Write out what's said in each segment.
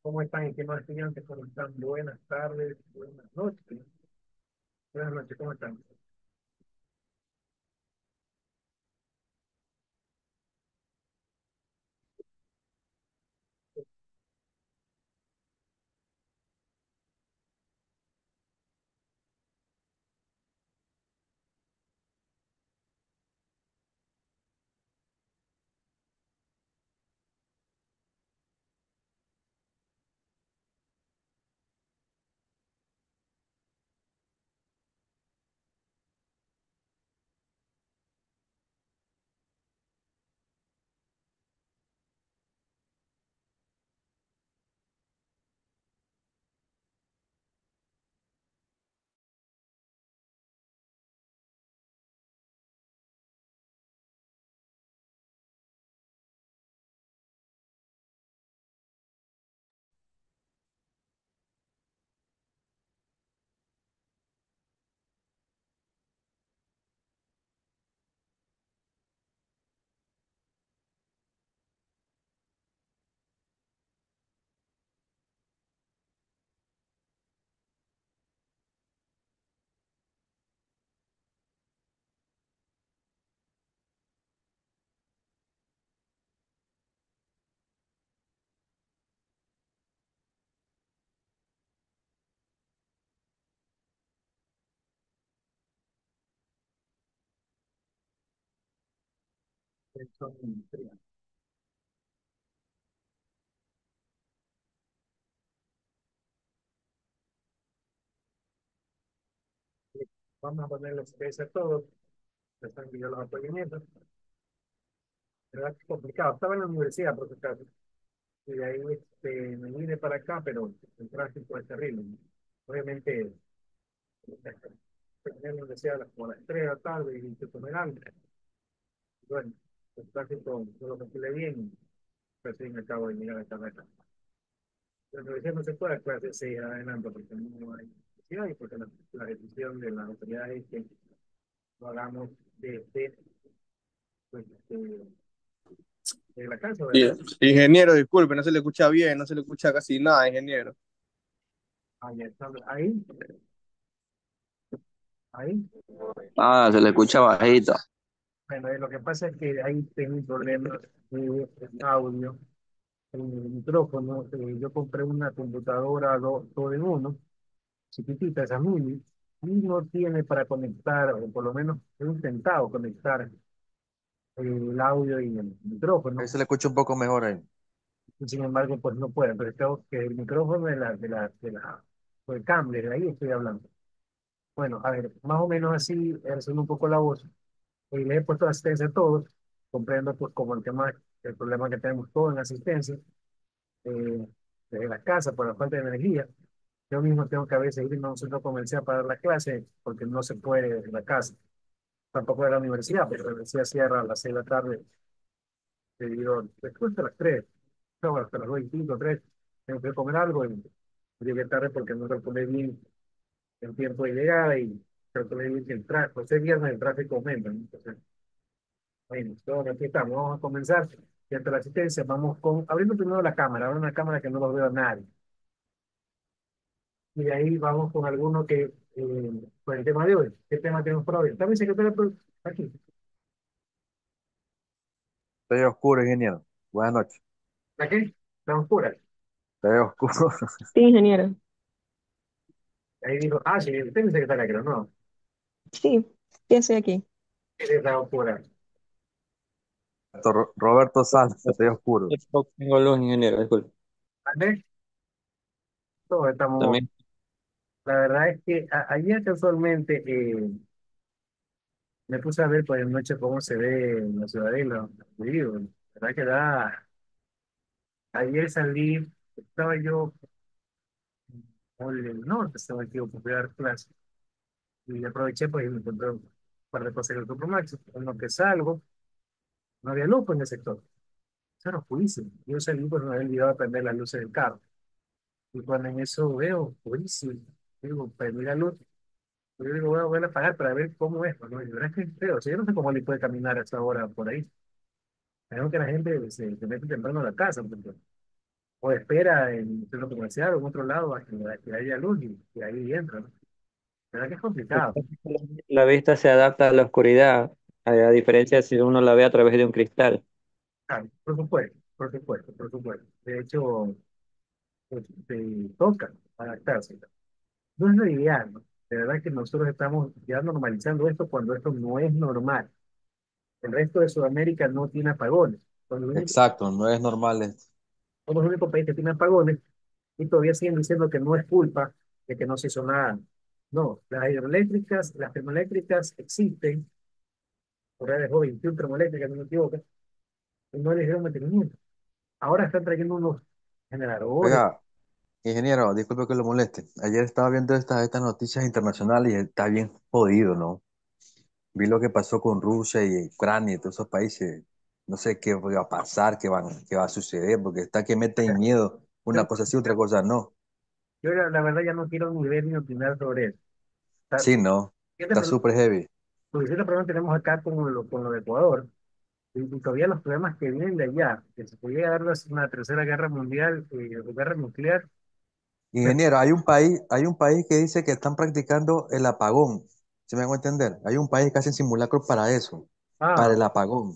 ¿Cómo están, estimados estudiantes? ¿Cómo están? Buenas tardes, buenas noches. Buenas noches, ¿cómo están? Son industriales. Vamos a ponerles space a todos. Están que yo los apoyamientos. ¿Verdad? Es complicado. Estaba en la universidad, por su caso. Y de ahí me vine para acá, pero el tráfico es terrible. Obviamente, terminé la universidad como a las 3 de la tarde y se tomé algo. Bueno, el tráfico no lo calculé bien, pero sí me acabo de llegar a esta meta. La universidad no se puede seguir adelante porque no hay necesidad y porque la decisión de las autoridades es que lo hagamos desde pues, de la casa o de la Bien. Ingeniero, disculpe, no se le escucha bien, no se le escucha casi nada, ingeniero. ahí, ahí, ahí. Ah, se le escucha bajito. Bueno, lo que pasa es que ahí tengo un problema de audio en el micrófono. Yo compré una computadora todo en uno, chiquitita, esa mini, y no tiene para conectar, o por lo menos he intentado conectar el audio y el Ahí micrófono. se le escucha un poco mejor ahí. Sin embargo, pues no pueden, pero tengo que el micrófono o el cable, de ahí estoy hablando. Bueno, a ver, más o menos así, haciendo un poco la voz, y le he puesto asistencia a todos, comprendo pues como el problema que tenemos todos en asistencia, eh, de la casa por la falta de energía. Yo mismo tengo que a veces irme a un centro comercial para dar la clase, porque no se puede en la casa, tampoco de la universidad, porque la universidad cierra a las 6 de la tarde, después de las 3, no, hasta las 2 y 5, 3, tengo que comer algo y llegué tarde porque no calculé bien el tiempo de llegada y calculé bien que el tráfico, pues ese viernes el tráfico aumenta, ¿no? Entonces, bueno, todo, aquí estamos, vamos a comenzar. Y ante la asistencia, vamos abriendo primero la cámara, abro una cámara que no lo veo a nadie. Y de ahí vamos con alguno con el tema de hoy. ¿Qué tema tenemos para hoy? También secretario, aquí. Estoy oscuro, ingeniero. Buenas noches. ¿Aquí? Estamos puras. Estoy oscuro. Sí, ingeniero. Ahí dijo, sí, usted es mi secretaria, creo, no. Sí, sí, estoy aquí. Estamos puras. Roberto Santos, estoy oscuro. Yo tengo luz, ingeniero, disculpe. ¿Vale? Todos estamos. También, La verdad es que ayer casualmente me puse a ver por la noche cómo se ve en la ciudadela. Digo, la verdad que ayer salí, estaba yo por el norte, estaba aquí por dar clase y aproveché pues y me encontré un par de cosas en el Max. En lo que salgo, no había luz pues, en el sector. Eso era oscurísimo. Yo salí pues me había olvidado de prender las luces del carro. Y cuando en eso veo, oscurísimo, digo, prendí la luz. Yo digo, voy a apagar para ver cómo es, pues, ¿no? Y la verdad es que es feo. O sea, yo no sé cómo le puede caminar a esta hora por ahí. Tenemos que la gente se mete temprano a la casa, pues, o espera en el centro comercial o en otro lado a que haya luz y ahí entra, ¿no? La verdad que es Lo que complicado. pasa es que la vista se adapta a la oscuridad, a diferencia de si uno la ve a través de un cristal. Claro, por supuesto, por supuesto, por supuesto. De hecho, se toca adaptarse. No es lo ideal, ¿no? De verdad que nosotros estamos ya normalizando esto cuando esto no es normal. El resto de Sudamérica no tiene apagones. Exacto, no es normal esto. Somos el único país que tiene apagones y todavía siguen diciendo que no es culpa de que no se hizo nada. No, las hidroeléctricas, las termoeléctricas existen, por ahí dejó 21 termoeléctricas, no me equivoco, y no les dieron mantenimiento. Ahora están trayendo unos generadores. Oiga, ingeniero, disculpe que lo moleste. Ayer estaba viendo estas noticias internacionales y está bien jodido, ¿no? Vi lo que pasó con Rusia y Ucrania y todos esos países. No sé qué va a pasar, qué va a suceder, porque está que meten miedo. Yo, Una cosa sí, otra cosa no. yo la verdad ya no quiero ni ver ni opinar sobre eso. Sí, no. Está súper heavy. Porque si el problema tenemos acá con lo de Ecuador, y todavía los problemas que vienen de allá, que se podría dar una tercera guerra mundial o guerra nuclear. Ingeniero, hay un país que dice que están practicando el apagón. ¿Se me hago entender? Hay un país que hace simulacros para eso, para Ah, el apagón.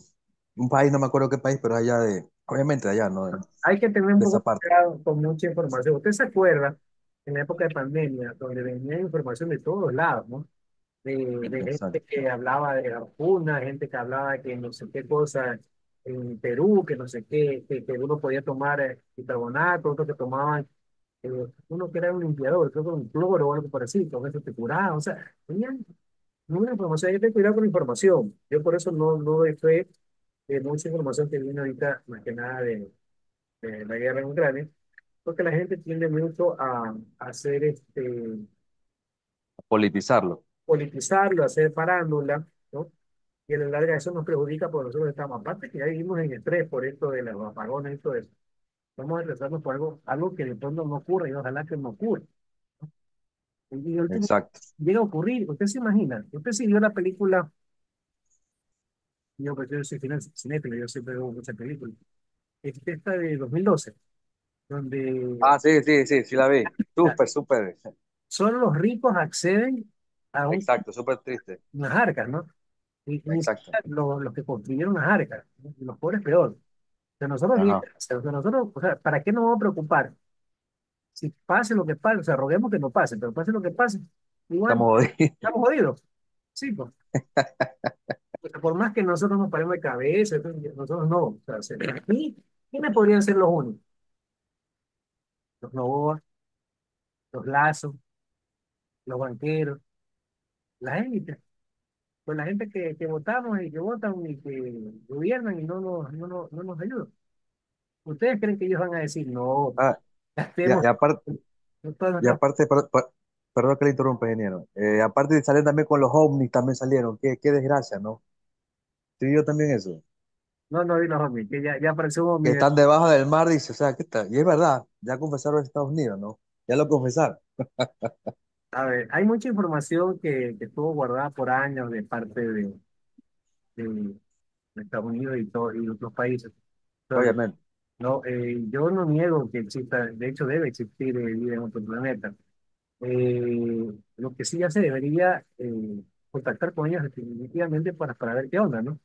Un país, no me acuerdo qué país, pero allá obviamente allá, ¿no? hay que tener un De esa poco de parte. cuidado con mucha información. ¿Usted se acuerda en la época de pandemia, donde venía información de todos lados, ¿no? De gente Exacto. que hablaba de la vacuna, gente que hablaba de que no sé qué cosa en Perú, que no sé qué, que uno podía tomar bicarbonato, otros que tomaban, uno que era un limpiador, creo que un cloro o algo parecido, con eso te curaba, o sea, tenían mucha información, hay que tener cuidado con la información. Yo por eso no doy fe de mucha información que viene ahorita, más que nada de la guerra en Ucrania, porque la gente tiende mucho a hacer Politizarlo. politizarlo, a hacer farándula, ¿no? Y a la larga eso nos perjudica porque nosotros estamos, aparte que ya vivimos en estrés por esto de los apagones y todo eso, vamos a estresarnos por algo que de pronto no ocurre y ojalá que no ocurra. Y el último Exacto. llega a ocurrir, usted se imagina, usted sí vio la película, yo pues yo soy cinéfilo, yo siempre veo muchas películas, esta de 2012 donde Ah, sí, sí, sí, sí la vi. ya, Súper, súper. solo los ricos acceden a Exacto, súper triste. unas arcas, ¿no? Y ni Exacto. siquiera los que construyeron las arcas, ¿no? Y los pobres peor. O sea, nosotros, Ajá. o sea, nosotros, o sea, ¿para qué nos vamos a preocupar? Si pase lo que pase, o sea, roguemos que no pase, pero pase lo que pase, igual Estamos jodidos. estamos jodidos. Sí, pues. O sea, por más que nosotros nos paremos de cabeza, entonces, nosotros no. O sea, aquí, ¿quiénes podrían ser los únicos? Los Novoa, los Lazo, los banqueros, la élite. Pues la gente que votamos y que votan y que gobiernan y no nos ayudan. ¿Ustedes creen que ellos van a decir, no, Ah, gastemos y aparte, toda y nuestra... aparte, perdón que le interrumpa, ingeniero. Aparte salieron también con los ovnis, también salieron. Qué desgracia, ¿no? ¿Sí yo también eso? No, no vi los hombres, que ya apareció un Que hombre. están debajo del mar, dice, o sea, ¿qué tal? Y es verdad, ya confesaron en Estados Unidos, ¿no? Ya lo confesaron. A ver, hay mucha información que estuvo guardada por años de parte de Estados Unidos y otros países. Entonces, Obviamente, no, yo no niego que exista, de hecho debe existir vida en otro planeta. Lo que sí ya se debería contactar con ellos definitivamente para ver qué onda, ¿no?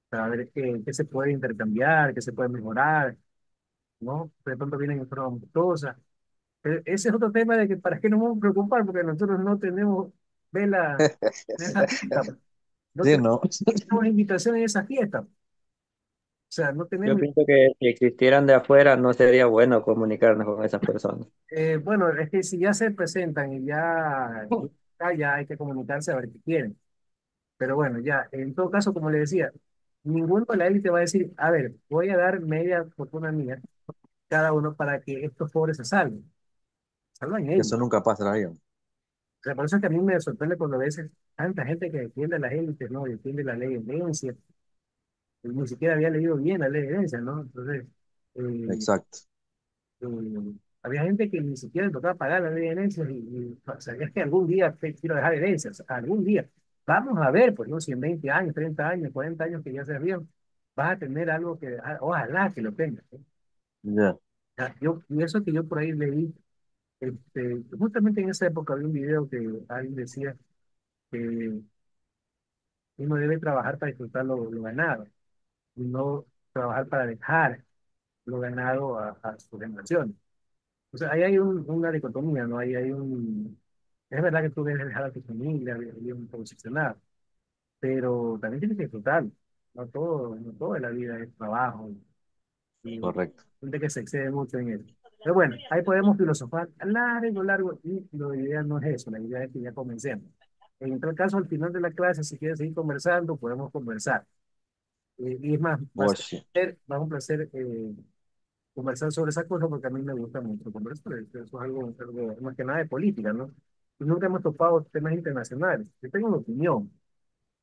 Para ver qué se puede intercambiar, qué se puede mejorar, ¿no? De pronto vienen en forma amistosa. Pero ese es otro tema de que para qué nos vamos a preocupar, porque nosotros no tenemos vela en esa fiesta, pues. No sí, ¿no? tenemos invitación en esa fiesta. O sea, no Yo tenemos. pienso que si existieran de afuera no sería bueno comunicarnos con esas personas. Bueno, es que si ya se presentan y ya hay que comunicarse a ver qué quieren. Pero bueno, ya, en todo caso, como le decía, ninguno de la élite va a decir, a ver, voy a dar media fortuna mía cada uno para que estos pobres se salven. Salvan ellos. Eso nunca pasará. O sea, por eso es que a mí me sorprende cuando a veces tanta gente que defiende a las élites, ¿no? Defiende la ley de herencia, y ni siquiera había leído bien la ley de herencia, ¿no? Entonces, eh, Exacto. había gente que ni siquiera le tocaba pagar la ley de herencia y sabías que algún día te quiero dejar herencias, algún día. Vamos a ver, pues, ¿no? Si en 20 años, 30 años, 40 años que ya se bien, vas a tener algo que, ojalá que lo tengas, ¿no? Ya. Y eso que yo por ahí leí, justamente en esa época había un video que alguien decía que uno debe trabajar para disfrutar lo ganado y no trabajar para dejar lo ganado a sus generaciones. O sea, ahí hay una dicotomía, ¿no? Ahí hay un... Es verdad que tú debes dejar a tu familia bien posicionada, pero también tienes que disfrutar. No todo en la vida es trabajo y Correcto. gente que se excede mucho en eso. Pero bueno, ahí podemos filosofar largo, largo, y la idea no es eso, la idea es que ya comencemos. En tal caso, al final de la clase, si quieres seguir conversando, podemos conversar. Y es más, Pues sí. va a ser un placer conversar sobre esa cosa porque a mí me gusta mucho conversar. Eso es algo más que nada de política, ¿no? Y nunca hemos topado temas internacionales. Yo tengo una opinión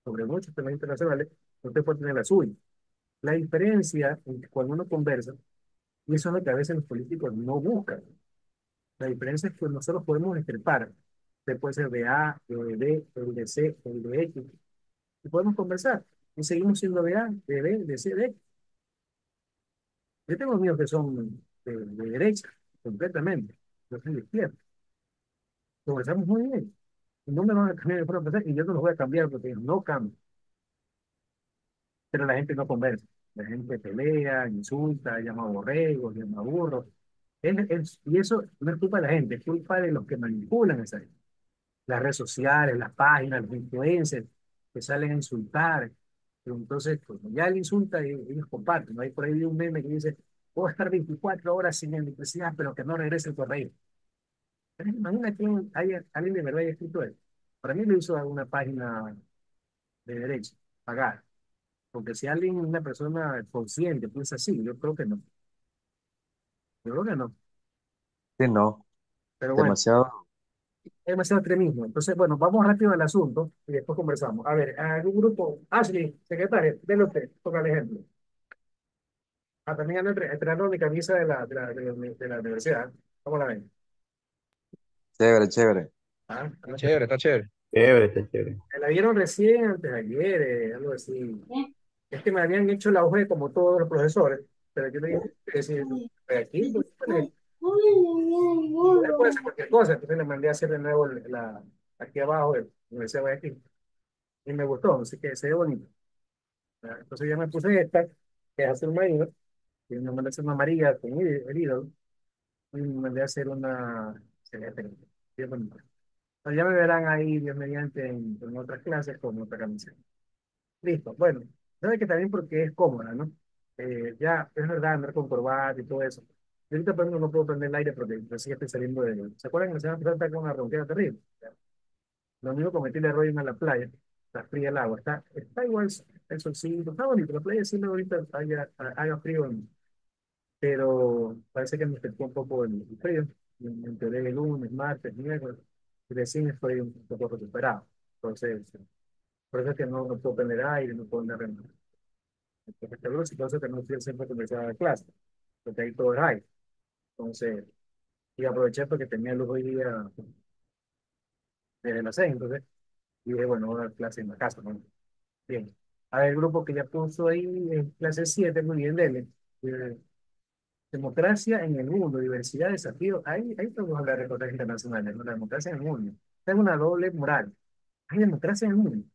sobre muchos temas internacionales, usted puede tener la suya. La diferencia en que cuando uno conversa, y eso es lo que a veces los políticos no buscan, la diferencia es que nosotros podemos discrepar. Usted puede ser de A, yo de B, el de C, el de X, y podemos conversar. Y seguimos siendo de A, de B, de C, de X. Yo tengo amigos que son de derecha, completamente. Yo soy de izquierda. Conversamos muy bien. Y no me van a cambiar de forma de pensar, y yo no los voy a cambiar porque no cambio. Pero la gente no conversa. La gente pelea, insulta, llama borregos, llama burros. Y eso no es culpa de la gente, es culpa de los que manipulan esa gente. Las redes sociales, las páginas, los influencers que salen a insultar. Pero entonces, pues, ya le insulta y ellos comparten, ¿no? Hay por ahí un meme que dice, puedo estar 24 horas sin electricidad, pero que no regrese el correo. Pero imagina que alguien de verdad haya escrito eso. Para mí lo hizo una página de derecho, pagar. Porque si alguien, una persona consciente, piensa así, yo creo que no. Yo creo que no. Sí, no. Pero bueno, Demasiado. es demasiado extremismo. Entonces, bueno, vamos rápido al asunto y después conversamos. A ver, algún grupo, Ashley, secretaria, déle usted, toca el ejemplo. Ah, también ando entrenando mi camisa de la universidad. ¿Cómo la ven? Chévere, chévere. Ah, Está chévere, está chévere. Chévere, está chévere. me la vieron recién antes de ayer, algo así. Es que me habían hecho la hoja como todos los profesores, pero yo le dije que si estoy aquí, pues, puede hacer cualquier cosa. Entonces le mandé a hacer de nuevo aquí abajo, la Universidad de aquí. Y me gustó, así que se ve bonito. Entonces ya me puse esta, que es hacer una hilo, y me mandé a hacer una amarilla con el hilo, y me mandé a hacer una, se ve bien bonita. Entonces ya me verán ahí, Dios mediante, en otras clases con otra camiseta. Listo, bueno, sabe que también porque es cómoda, ¿no? Ya, es verdad, andar con corbata y todo eso. Yo ahorita, por ejemplo, no puedo prender el aire porque recién estoy saliendo de... ¿Se acuerdan que la semana pasada estaba con una ronquera terrible? Lo mismo cometí el error de irme a la playa, está fría el agua, está igual el solcito, está bonito, la playa sí ahorita haga frío, pero parece que me afectó un poco el frío. Me enteré el lunes, martes, miércoles, y recién estoy un poco recuperado. Entonces, por eso es que no puedo prender aire, no puedo andar en el luz, y por eso que no estoy al centro comercial de clase, porque ahí todo es aire. Entonces, y aproveché porque tenía luz hoy día desde las 6, entonces, y dije, bueno, voy a dar clase en la casa, ¿no? Bien. A ver, el grupo que ya puso ahí en clase 7 muy bien, dele. Eh, Democracia en el mundo, diversidad, desafío. Ahí podemos hablar de cosas internacionales, ¿no? La democracia en el mundo. Es una doble moral. Hay democracia en el mundo.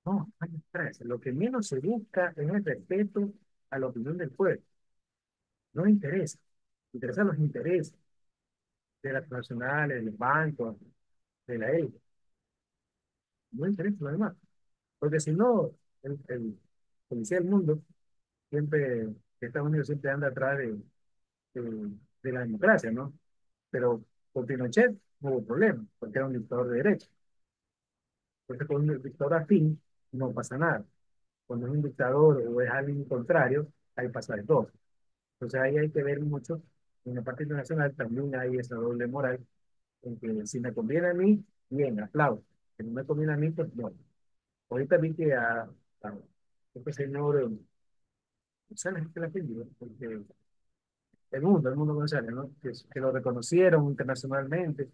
No, hay democracia. Lo que menos se busca es el respeto a la opinión del pueblo. No le interesa. Interesan los intereses de las transnacionales, de los bancos, de la élite. No le interesa lo demás. Porque si no, el policía del mundo siempre, Estados Unidos siempre anda atrás de la democracia, ¿no? Pero con Pinochet no hubo problema, porque era un dictador de derecha. Porque con un dictador afín no pasa nada. Cuando es un dictador o es alguien contrario, ahí pasa de todo. Entonces ahí hay que ver mucho. En la parte internacional también hay esa doble moral, en que si me conviene a mí, bien, aplaudo. Si no me conviene a mí, pues no. Ahorita vi que a este señor, González, que la apellido, porque el mundo González, ¿no? Que lo reconocieron internacionalmente,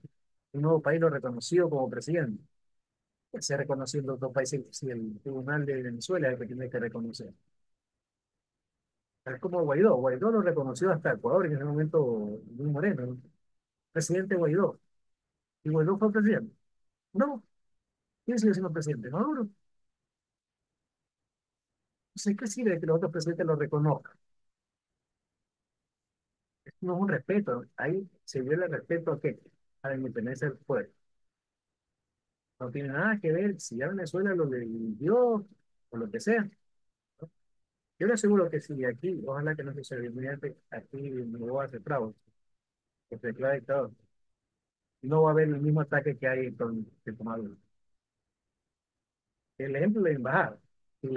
un nuevo país lo reconoció como presidente. Se reconoció en los dos países, si el Tribunal de Venezuela es el que tiene que reconocer. Es como Guaidó. Guaidó lo reconoció hasta Ecuador en ese momento muy Moreno, ¿no? Presidente Guaidó. ¿Y Guaidó fue presidente? No. ¿Quién sigue siendo presidente? Maduro. Entonces, ¿qué sirve que los otros presidentes lo reconozcan? No es un respeto. Ahí se viola el respeto a qué? A la independencia del pueblo. No tiene nada que ver si ya Venezuela lo eligió o lo que sea. Yo le aseguro que si aquí, ojalá que no suceda, inmediatamente aquí no va a hacer fraude, que se declara dictador, no va a haber el mismo ataque que hay con Maduro. El ejemplo de la embajada. Si,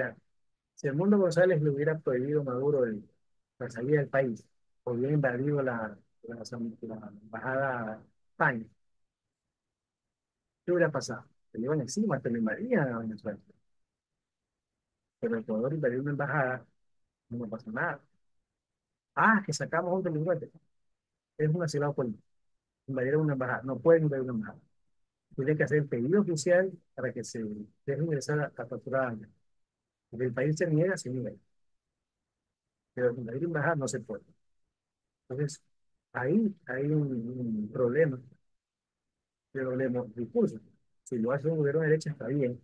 si el Mundo González le hubiera prohibido a Maduro la salida del país, o hubiera invadido la embajada de España, ¿qué hubiera pasado? Se le iban encima, se le invadían a Venezuela. Pero Ecuador invadió una embajada, no pasó nada. Ah, que sacamos a un delincuente. Es un asilado político. Invadieron una embajada. No pueden invadir una embajada. Tiene que hacer el pedido oficial para que se deje ingresar a capturar. Porque el país se niega. Pero invadir una embajada no se puede. Entonces, ahí hay un problema, pero le discurso. Si lo hace un gobierno de derecha está bien,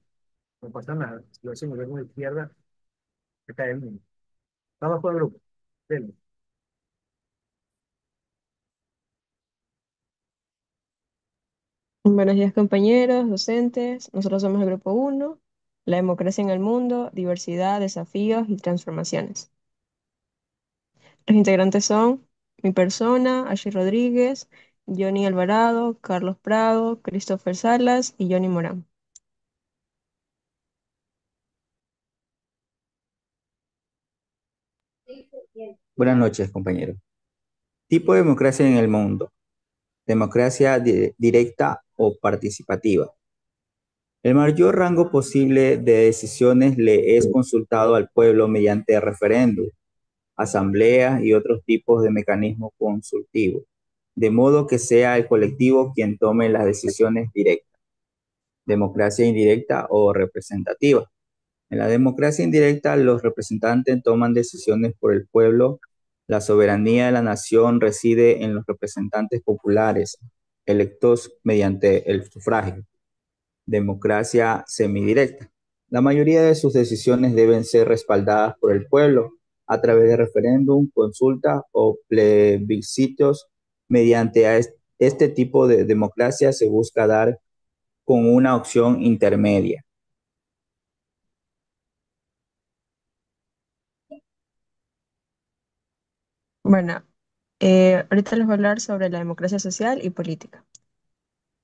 no pasa nada. Si lo hace un gobierno de izquierda, se cae el mundo. Vamos con el grupo. Dele. Buenos días, compañeros, docentes. Nosotros somos el grupo uno, la democracia en el mundo, diversidad, desafíos y transformaciones. Los integrantes son mi persona, Ashley Rodríguez, Johnny Alvarado, Carlos Prado, Christopher Salas y Johnny Morán. Buenas noches, compañeros. Tipo de democracia en el mundo. Democracia directa o participativa. El mayor rango posible de decisiones le es consultado al pueblo mediante referéndum, asambleas y otros tipos de mecanismos consultivos, de modo que sea el colectivo quien tome las decisiones directas. Democracia indirecta o representativa. En la democracia indirecta, los representantes toman decisiones por el pueblo. La soberanía de la nación reside en los representantes populares, electos mediante el sufragio. Democracia semidirecta. La mayoría de sus decisiones deben ser respaldadas por el pueblo a través de referéndum, consulta o plebiscitos. Mediante este tipo de democracia se busca dar con una opción intermedia. Bueno, ahorita les voy a hablar sobre la democracia social y política.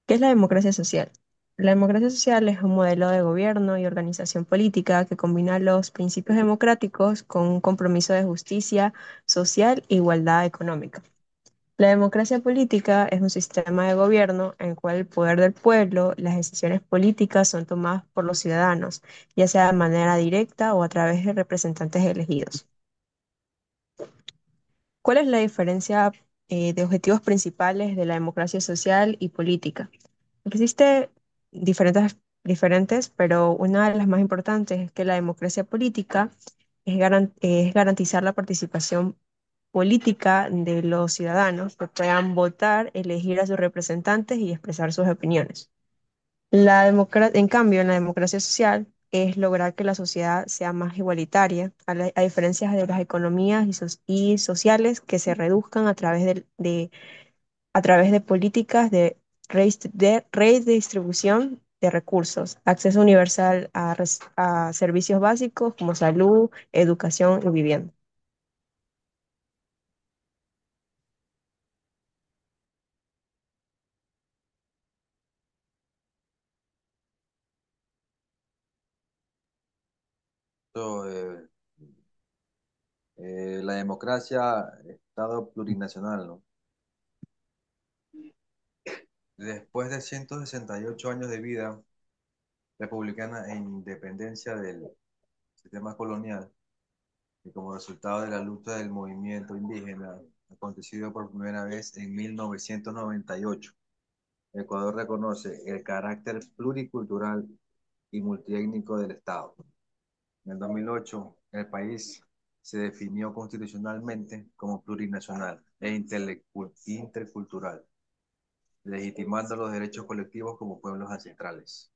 ¿Qué es la democracia social? La democracia social es un modelo de gobierno y organización política que combina los principios democráticos con un compromiso de justicia social e igualdad económica. La democracia política es un sistema de gobierno en el cual el poder del pueblo, las decisiones políticas son tomadas por los ciudadanos, ya sea de manera directa o a través de representantes elegidos. ¿Cuál es la diferencia de objetivos principales de la democracia social y política? Existe diferentes, pero una de las más importantes es que la democracia política es garantizar la participación política de los ciudadanos que puedan votar, elegir a sus representantes y expresar sus opiniones. En cambio, en la democracia social es lograr que la sociedad sea más igualitaria, a diferencia de las economías y sociales que se reduzcan a través de políticas de redistribución de recursos, acceso universal a servicios básicos como salud, educación y vivienda. So, la democracia, Estado plurinacional, ¿no? Después de 168 años de vida republicana e independencia del sistema colonial, y como resultado de la lucha del movimiento indígena, acontecido por primera vez en 1998, Ecuador reconoce el carácter pluricultural y multiétnico del Estado. En el 2008, el país se definió constitucionalmente como plurinacional e intercultural, legitimando los derechos colectivos como pueblos ancestrales.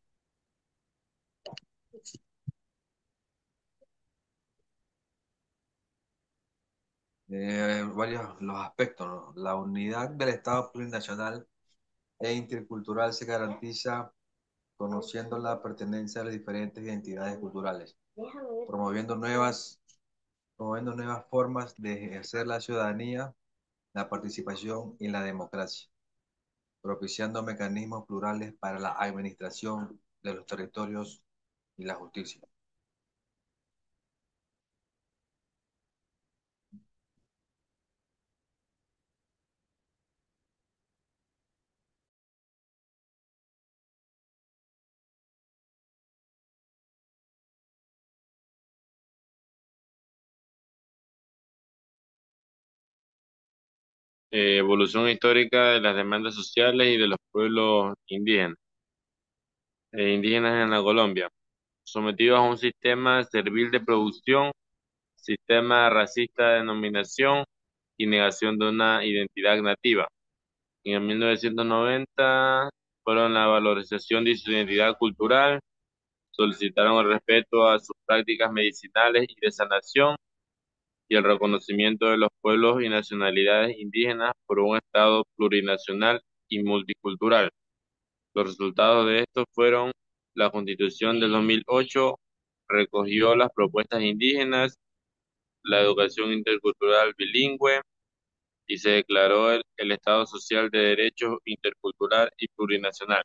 Varios los aspectos, ¿no? La unidad del Estado plurinacional e intercultural se garantiza conociendo la pertenencia a las diferentes identidades culturales, promoviendo promoviendo nuevas formas de ejercer la ciudadanía, la participación y la democracia, propiciando mecanismos plurales para la administración de los territorios y la justicia. Evolución histórica de las demandas sociales y de los pueblos indígenas en la Colombia, sometidos a un sistema servil de producción, sistema racista de denominación y negación de una identidad nativa. En el 1990 fueron la valorización de su identidad cultural, solicitaron el respeto a sus prácticas medicinales y de sanación y el reconocimiento de los pueblos y nacionalidades indígenas por un Estado plurinacional y multicultural. Los resultados de esto fueron la Constitución del 2008, recogió las propuestas indígenas, la educación intercultural bilingüe y se declaró el Estado social de derecho intercultural y plurinacional.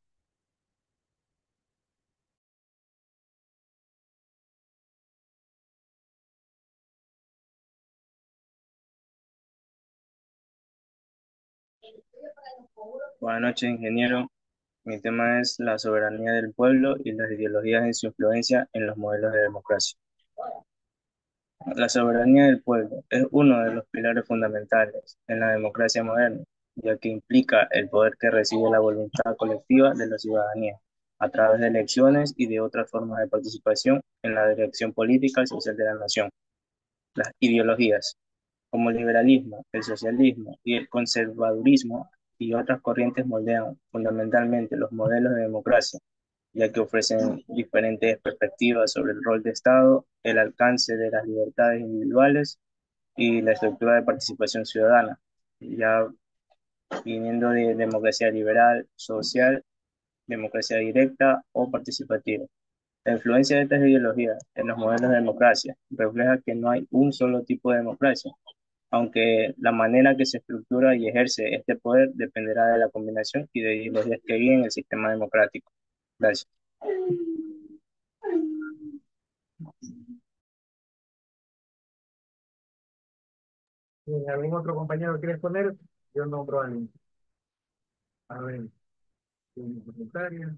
Buenas noches, ingeniero. Mi tema es la soberanía del pueblo y las ideologías y su influencia en los modelos de democracia. La soberanía del pueblo es uno de los pilares fundamentales en la democracia moderna, ya que implica el poder que recibe la voluntad colectiva de la ciudadanía a través de elecciones y de otras formas de participación en la dirección política y social de la nación. Las ideologías, como el liberalismo, el socialismo y el conservadurismo y otras corrientes moldean fundamentalmente los modelos de democracia, ya que ofrecen diferentes perspectivas sobre el rol de Estado, el alcance de las libertades individuales y la estructura de participación ciudadana, ya viniendo de democracia liberal, social, democracia directa o participativa. La influencia de estas ideologías en los modelos de democracia refleja que no hay un solo tipo de democracia, aunque la manera que se estructura y ejerce este poder dependerá de la combinación y de ideologías que guíen el sistema democrático. Gracias. ¿Algún otro compañero quiere exponer? Yo nombro a alguien. A ver, secretaria.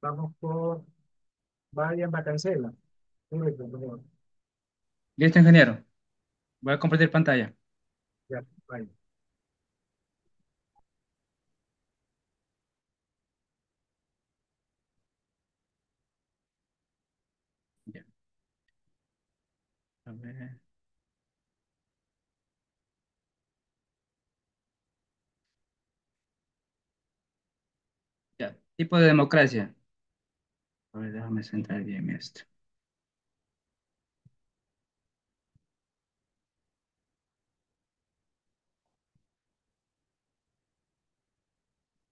Vamos por Brian Bacancela. Dime, por favor. Listo, ingeniero. Voy a compartir pantalla. Ya, vaya. Ya. A ver. Ya. Tipo de democracia. A ver, déjame centrar bien esto.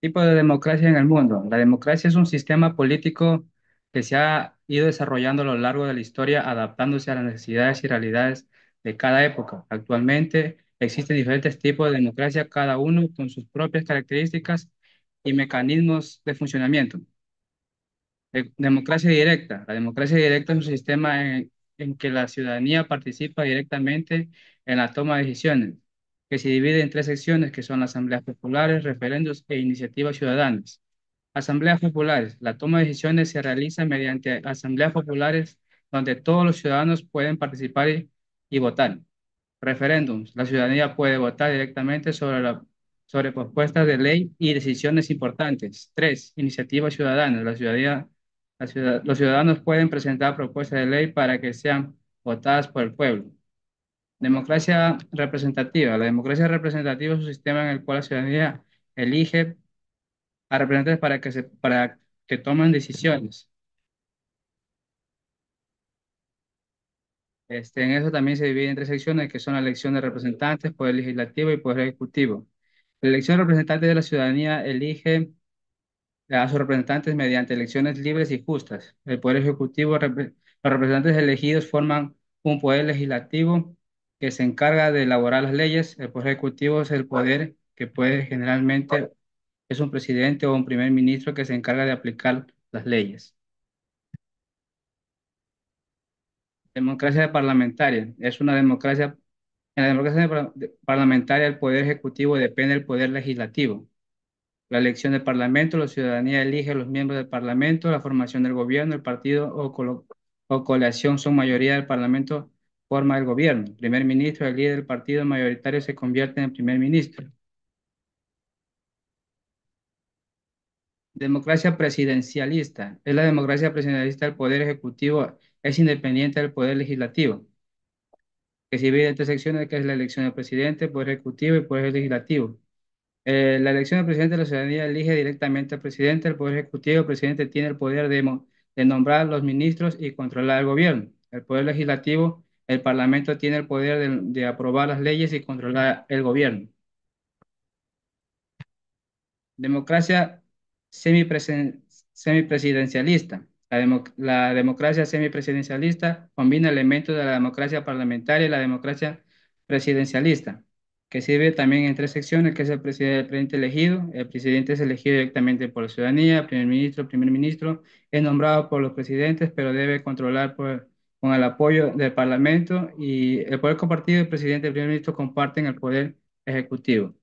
Tipo de democracia en el mundo. La democracia es un sistema político que se ha ido desarrollando a lo largo de la historia, adaptándose a las necesidades y realidades de cada época. Actualmente existen diferentes tipos de democracia, cada uno con sus propias características y mecanismos de funcionamiento. Democracia directa. La democracia directa es un sistema en que la ciudadanía participa directamente en la toma de decisiones, que se divide en tres secciones, que son asambleas populares, referendos e iniciativas ciudadanas. Asambleas populares. La toma de decisiones se realiza mediante asambleas populares donde todos los ciudadanos pueden participar y votar. Referéndums. La ciudadanía puede votar directamente sobre propuestas de ley y decisiones importantes. Tres, iniciativas ciudadanas. Los ciudadanos pueden presentar propuestas de ley para que sean votadas por el pueblo. Democracia representativa. La democracia representativa es un sistema en el cual la ciudadanía elige a representantes para que tomen decisiones. En eso también se divide en tres secciones, que son la elección de representantes, poder legislativo y poder ejecutivo. La elección de representantes de la ciudadanía elige a sus representantes mediante elecciones libres y justas. El poder ejecutivo, los representantes elegidos forman un poder legislativo que se encarga de elaborar las leyes. El poder ejecutivo es el poder que puede generalmente es un presidente o un primer ministro que se encarga de aplicar las leyes. Democracia parlamentaria. Es una democracia. En la democracia parlamentaria, el poder ejecutivo depende del poder legislativo. La elección del parlamento, la ciudadanía elige a los miembros del parlamento, la formación del gobierno, el partido o coalición son mayoría del parlamento, forma el gobierno. El primer ministro, el líder del partido mayoritario se convierte en primer ministro. Democracia presidencialista. Es la democracia presidencialista, el poder ejecutivo es independiente del poder legislativo, que se divide en tres secciones, que es la elección del presidente, poder ejecutivo y poder legislativo. La elección del presidente de la ciudadanía elige directamente al presidente, el poder ejecutivo, el presidente tiene el poder de nombrar los ministros y controlar el gobierno. El poder legislativo, el parlamento tiene el poder de aprobar las leyes y controlar el gobierno. Democracia semipresidencialista. La democracia semipresidencialista combina elementos de la democracia parlamentaria y la democracia presidencialista, que sirve también en tres secciones, que es el presidente elegido. El presidente es elegido directamente por la ciudadanía. El primer ministro es nombrado por los presidentes, pero debe controlar con el apoyo del parlamento, y el poder compartido, el presidente y el primer ministro comparten el poder ejecutivo.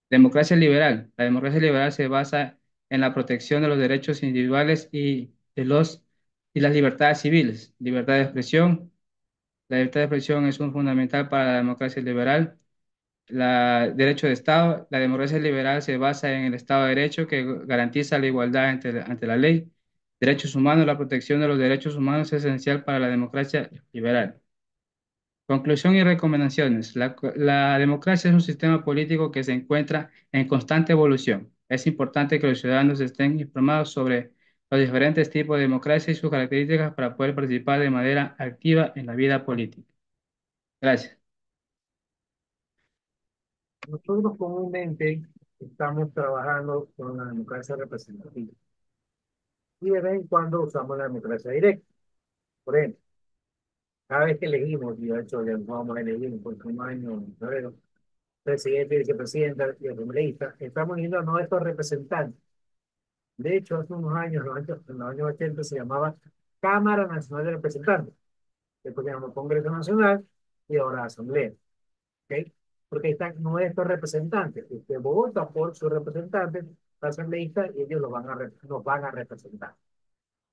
Democracia liberal. La democracia liberal se basa en la protección de los derechos individuales y las libertades civiles. Libertad de expresión. La libertad de expresión es un fundamental para la democracia liberal. Derecho de Estado. La democracia liberal se basa en el Estado de Derecho, que garantiza la igualdad ante la ley. Derechos humanos. La protección de los derechos humanos es esencial para la democracia liberal. Conclusión y recomendaciones. La democracia es un sistema político que se encuentra en constante evolución. Es importante que los ciudadanos estén informados sobre los diferentes tipos de democracia y sus características para poder participar de manera activa en la vida política. Gracias. Nosotros comúnmente estamos trabajando con la democracia representativa y de vez en cuando usamos la democracia directa. Por ejemplo, cada vez que elegimos, y de hecho ya vamos a elegir en próximo año, en febrero, presidente, vicepresidenta y asambleísta, estamos eligiendo a nuestros representantes. De hecho, hace unos años, en los años 80, se llamaba Cámara Nacional de Representantes. Después se llamó Congreso Nacional y ahora Asamblea. ¿Ok? Porque ahí están nuestros representantes. Usted vota por sus representantes, asambleístas, y ellos nos van a representar.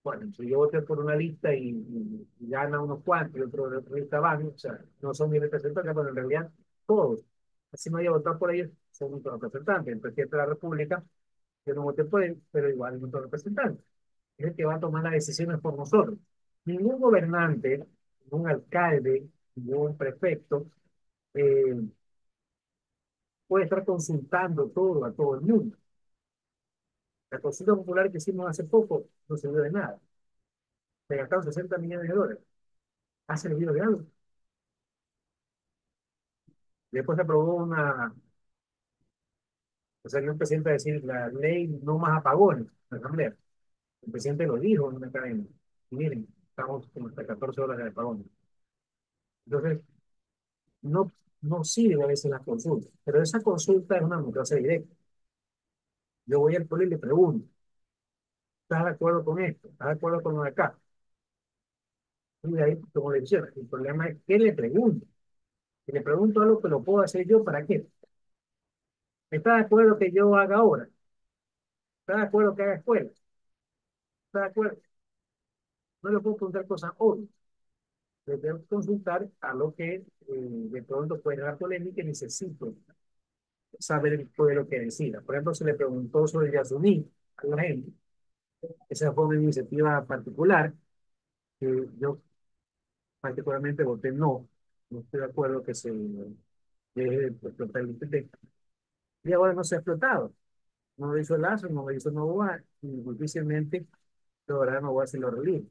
Bueno, si yo voté por una lista y gana unos cuantos y otra lista van, o sea, no son mis representantes, pero en realidad todos, así no haya votado por ellos, son nuestros representantes. El presidente de la República, yo no voté por él, pero igual es nuestro representante. Es el que va a tomar las decisiones por nosotros. Ningún gobernante, ningún alcalde, ningún prefecto eh, puede estar consultando todo a todo el mundo. La consulta popular que hicimos hace poco no sirvió de nada. Se gastaron 60 millones de dólares. ¿Ha servido de algo? Después se aprobó salió un presidente a decir la ley no más apagones en la Asamblea. El presidente lo dijo en una cadena. Y miren, estamos como hasta 14 horas de apagones. Entonces, no, no sirve a veces la consulta, pero esa consulta es una democracia directa. Yo voy al pueblo y le pregunto, ¿estás de acuerdo con esto? ¿Estás de acuerdo con lo de acá? Y de ahí tomo decisiones. El problema es que le pregunto. Si le pregunto algo que lo puedo hacer yo, ¿para qué? ¿Está de acuerdo que yo haga ahora? ¿Está de acuerdo que haga escuela? ¿Está de acuerdo? No le puedo preguntar cosas obvias. Le tengo que consultar a lo que de pronto puede dar polémica y necesito saber el pueblo que decida. Por ejemplo, se le preguntó sobre Yasuní a la gente. Esa fue una iniciativa particular que yo particularmente voté no. No estoy de acuerdo que se deje de explotar el IPT. Y ahora no se ha explotado. No lo hizo Lazo, no lo hizo Novoa, y difícilmente logrará Novoa si lo reelige.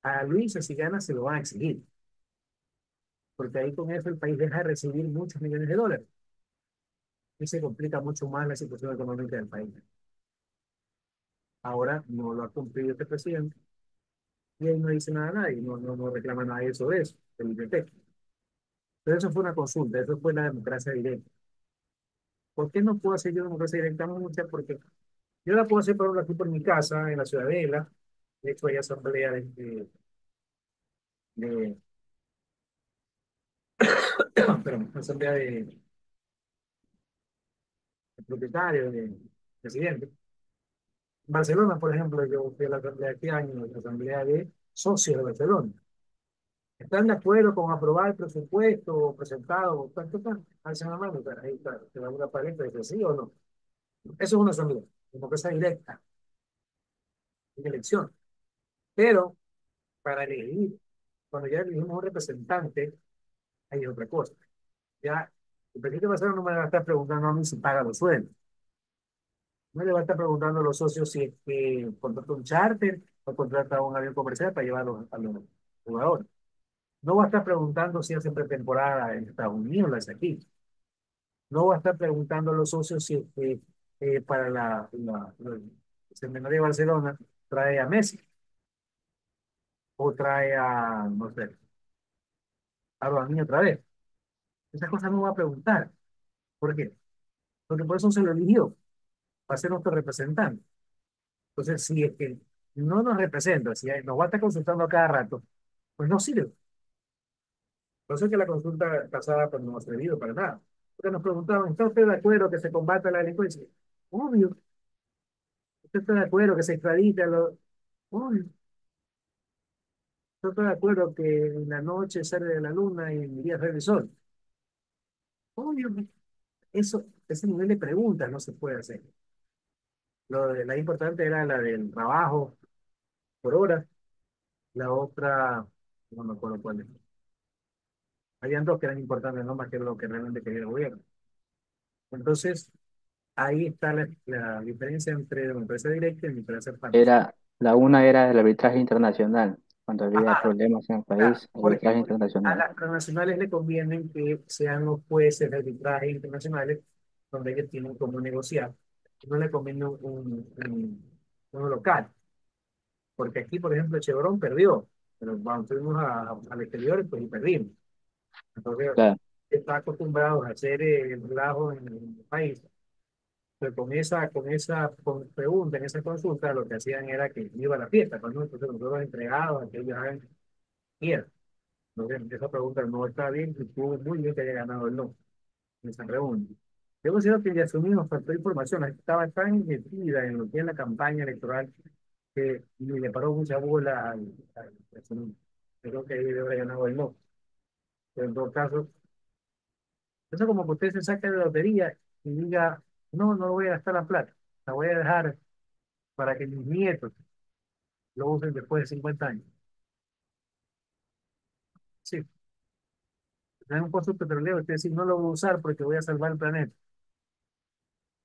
A Luis, si gana, se lo van a exigir, porque ahí con eso el país deja de recibir muchos millones de dólares y se complica mucho más la situación económica del país. Ahora no lo ha cumplido este presidente y él no dice nada a nadie, no reclama nada de eso, del IPT. Pero eso fue una consulta, eso fue la democracia directa. ¿Por qué no puedo hacer yo democracia directa? Mucha, porque yo la puedo hacer, por ejemplo, aquí por mi casa, en la Ciudadela. De hecho, hay asamblea de perdón, asamblea de propietarios, de presidentes. En Barcelona, por ejemplo, yo fui a la asamblea de este año, la asamblea de socios de Barcelona. ¿Están de acuerdo con aprobar el presupuesto presentado? Tanto, tanto. Alzan la mano, ahí está, te da una paleta y dice sí o no. Eso es una asamblea, democracia directa, en elección. Pero para elegir, cuando ya elegimos un representante, hay otra cosa. Ya, el presidente de Barcelona no me va a estar preguntando a mí si paga los sueldos. No le va a estar preguntando a los socios si es que contrata un charter o contrata un avión comercial para llevar a los jugadores. No va a estar preguntando si hace pretemporada en Estados Unidos, la hace aquí. No va a estar preguntando a los socios si es que para el Seminario de Barcelona trae a Messi o trae a, no sé, a Ronaldinho otra vez. Esas cosas no va a preguntar. ¿Por qué? Porque por eso se lo eligió, para ser nuestro representante. Entonces, si es que no nos representa, si nos va a estar consultando a cada rato, pues no sirve. Por eso es que la consulta pasada pues, no ha servido para nada. Porque nos preguntaban, ¿está usted de acuerdo que se combata la delincuencia? Obvio. ¿Usted está de acuerdo que se extradite a los... Obvio. ¿Usted está de acuerdo que en la noche sale de la luna y en el día sale el sol? Obvio. Eso, ese nivel de preguntas no se puede hacer. La importante era la del trabajo por hora. La otra, no me acuerdo cuál es. Habían dos que eran importantes, no más que lo que realmente quería el gobierno. Entonces, ahí está la diferencia entre democracia directa y democracia participativa. Una era el arbitraje internacional, cuando había Ajá, problemas en el ya, país, por arbitraje ejemplo, a internacional. las transnacionales le conviene que sean los jueces de arbitraje internacionales donde ellos tienen como negociar. No le conviene uno local, porque aquí, por ejemplo, Chevron perdió, pero cuando fuimos al exterior, pues y perdimos. Entonces, Claro, está acostumbrado a hacer el relajo en el país. Pero con pregunta, en esa consulta, lo que hacían era que iba a la fiesta, cuando entonces nosotros entregados, a que ellos hagan fiesta. Entonces, esa pregunta no está bien, y estuvo muy bien que haya ganado el no en esa reunión. Yo considero que Yasumí nos faltó información, estaba tan metida en lo que es la campaña electoral que ni le paró mucha bola al Yasumí. Creo que ahí debe haber ganado el no. Pero en todo caso, eso como que usted se saca de la lotería y diga, no voy a gastar la plata, la voy a dejar para que mis nietos lo usen después de 50 años. Sí, es un pozo petrolero, usted dice, no lo voy a usar porque voy a salvar el planeta.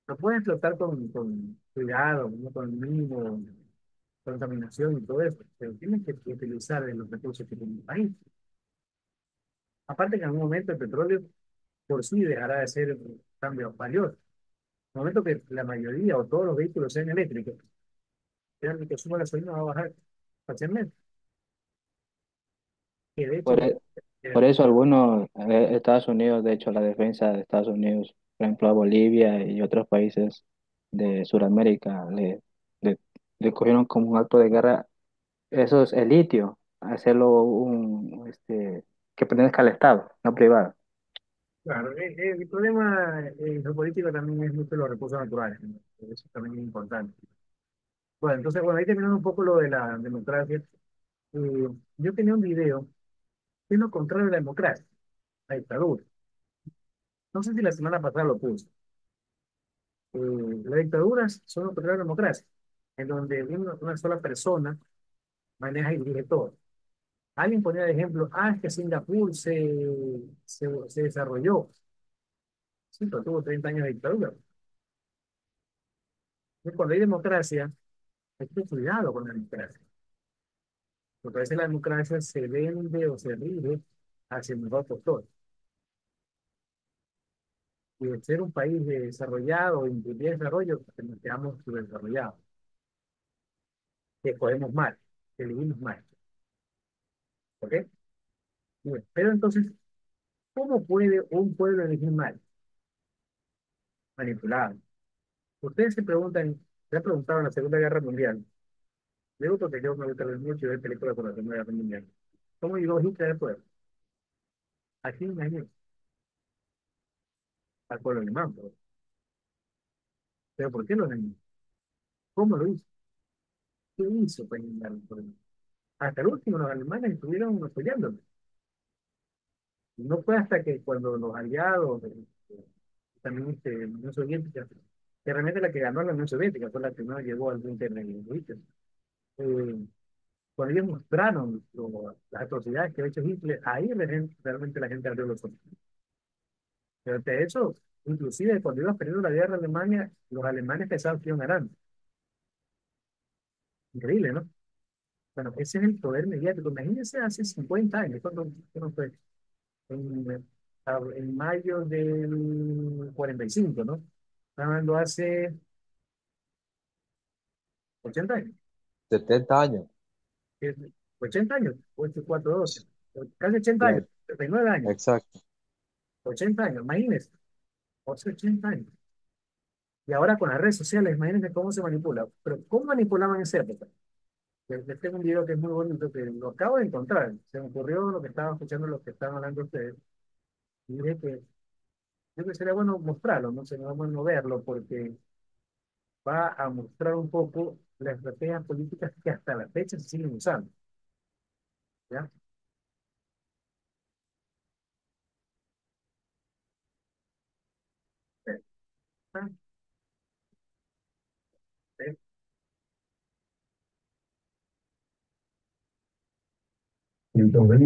Lo pueden explotar con cuidado, no con el mínimo contaminación y todo eso, pero tienen que utilizar los recursos que tiene el país. Aparte que en algún momento el petróleo por sí dejará de ser un cambio valioso. En el momento que la mayoría o todos los vehículos sean eléctricos, el consumo de gasolina va a bajar fácilmente. Que de hecho, por, e- por eso algunos, Estados Unidos, de hecho, la defensa de Estados Unidos, por ejemplo, a Bolivia y otros países de Sudamérica, le, le cogieron como un acto de guerra. Eso es el litio, hacerlo que pertenezca al Estado, no privado. claro, el problema geopolítico también es mucho los recursos naturales, ¿no? Eso también es importante. Bueno, entonces, bueno, ahí terminando un poco lo de la democracia. Yo tenía un video que es lo contrario de la democracia, la dictadura. No sé si la semana pasada lo puse. Las dictaduras son lo contrario de la democracia, en donde una sola persona maneja y dirige todo. Alguien ponía de ejemplo, es que Singapur se desarrolló, sí, pero tuvo 30 años de dictadura. Y cuando hay democracia, hay que tener cuidado con la democracia, porque a veces la democracia se vende o se rige hacia el mejor postor. Y de ser un país desarrollado, en de desarrollo, nos quedamos subdesarrollados, que escogemos mal, que elegimos mal. ¿Ok? Bien, pero entonces, ¿cómo puede un pueblo elegir mal? Manipulado. Ustedes se han preguntado en la Segunda Guerra Mundial, digo porque yo me gusta ver mucho y ver películas sobre la Segunda Guerra Mundial. ¿Cómo llegó Hitler al poder? Aquí engañó al pueblo alemán, pero ¿por qué lo engañó? ¿Cómo lo hizo? ¿Qué hizo para engañar al pueblo? Hasta el último, los alemanes estuvieron apoyándolo. No fue hasta que cuando los aliados, también la Unión Soviética, que realmente la que ganó la Unión Soviética, fue la que no llegó al frente de Hitler. Eh, Cuando ellos mostraron las atrocidades que había hecho Hitler, ahí realmente la gente abrió los ojos. Pero de hecho, inclusive cuando iba perdiendo la guerra en Alemania, los alemanes pensaban que iban ganando. Increíble, ¿no? Bueno, ese es el poder mediático. Imagínense hace 50 años, cuando fue? En mayo del 45, ¿no? Estamos hablando hace 80 años. 70 años. ¿Qué? 80 años, 84, 12, casi 80 años, Claro, 39 años, exacto. 80 años, imagínense, hace 80 años. Y ahora con las redes sociales, imagínense cómo se manipula. Pero ¿cómo manipulaban en esa época? Les tengo un video que es muy bonito, que lo acabo de encontrar. Se me ocurrió lo que estaban escuchando, lo que estaban hablando ustedes. Y dije que yo creo que sería bueno mostrarlo, no sería bueno verlo, porque va a mostrar un poco las estrategias políticas que hasta la fecha se siguen usando. ¿Ya? Ah, eh, Entonces,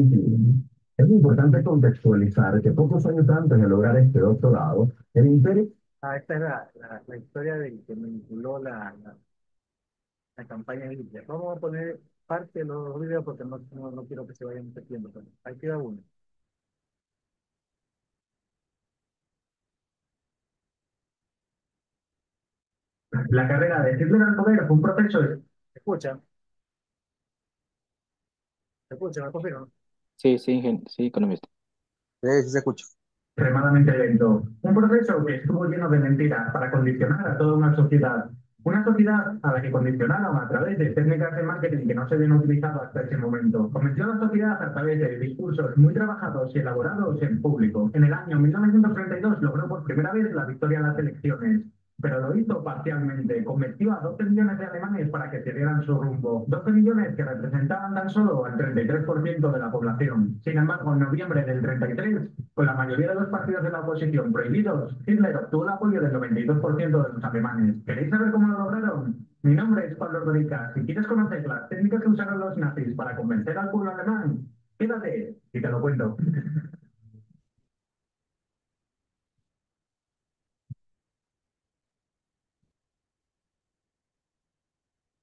es importante contextualizar que pocos años antes de lograr este doctorado, el imperio... Esta es la historia de que manipuló la campaña de Hitler. Vamos a poner parte de los videos porque no quiero que se vayan perdiendo. Pero ahí queda uno. La carrera de Hitler al poder fue un proceso de... ¿Se escucha? ¿Se escucha? ¿Me confirman? Sí, sí, sí, economista. Sí, sí se escucha. Extremadamente lento. Un proceso que estuvo lleno de mentiras para condicionar a toda una sociedad. Una sociedad a la que condicionaron a través de técnicas de marketing que no se habían utilizado hasta ese momento. Convenció a la sociedad a través de discursos muy trabajados y elaborados en público. En el año 1932 logró por primera vez la victoria en las elecciones, pero lo hizo parcialmente. Convenció a 12 millones de alemanes para que siguieran su rumbo. 12 millones que representaban tan solo el 33% de la población. Sin embargo, en noviembre del 33, con la mayoría de los partidos de la oposición prohibidos, Hitler obtuvo el apoyo del 92% de los alemanes. ¿Queréis saber cómo lo lograron? Mi nombre es Pablo Rodríguez. Si quieres conocer las técnicas que usaron los nazis para convencer al pueblo alemán, quédate y te lo cuento.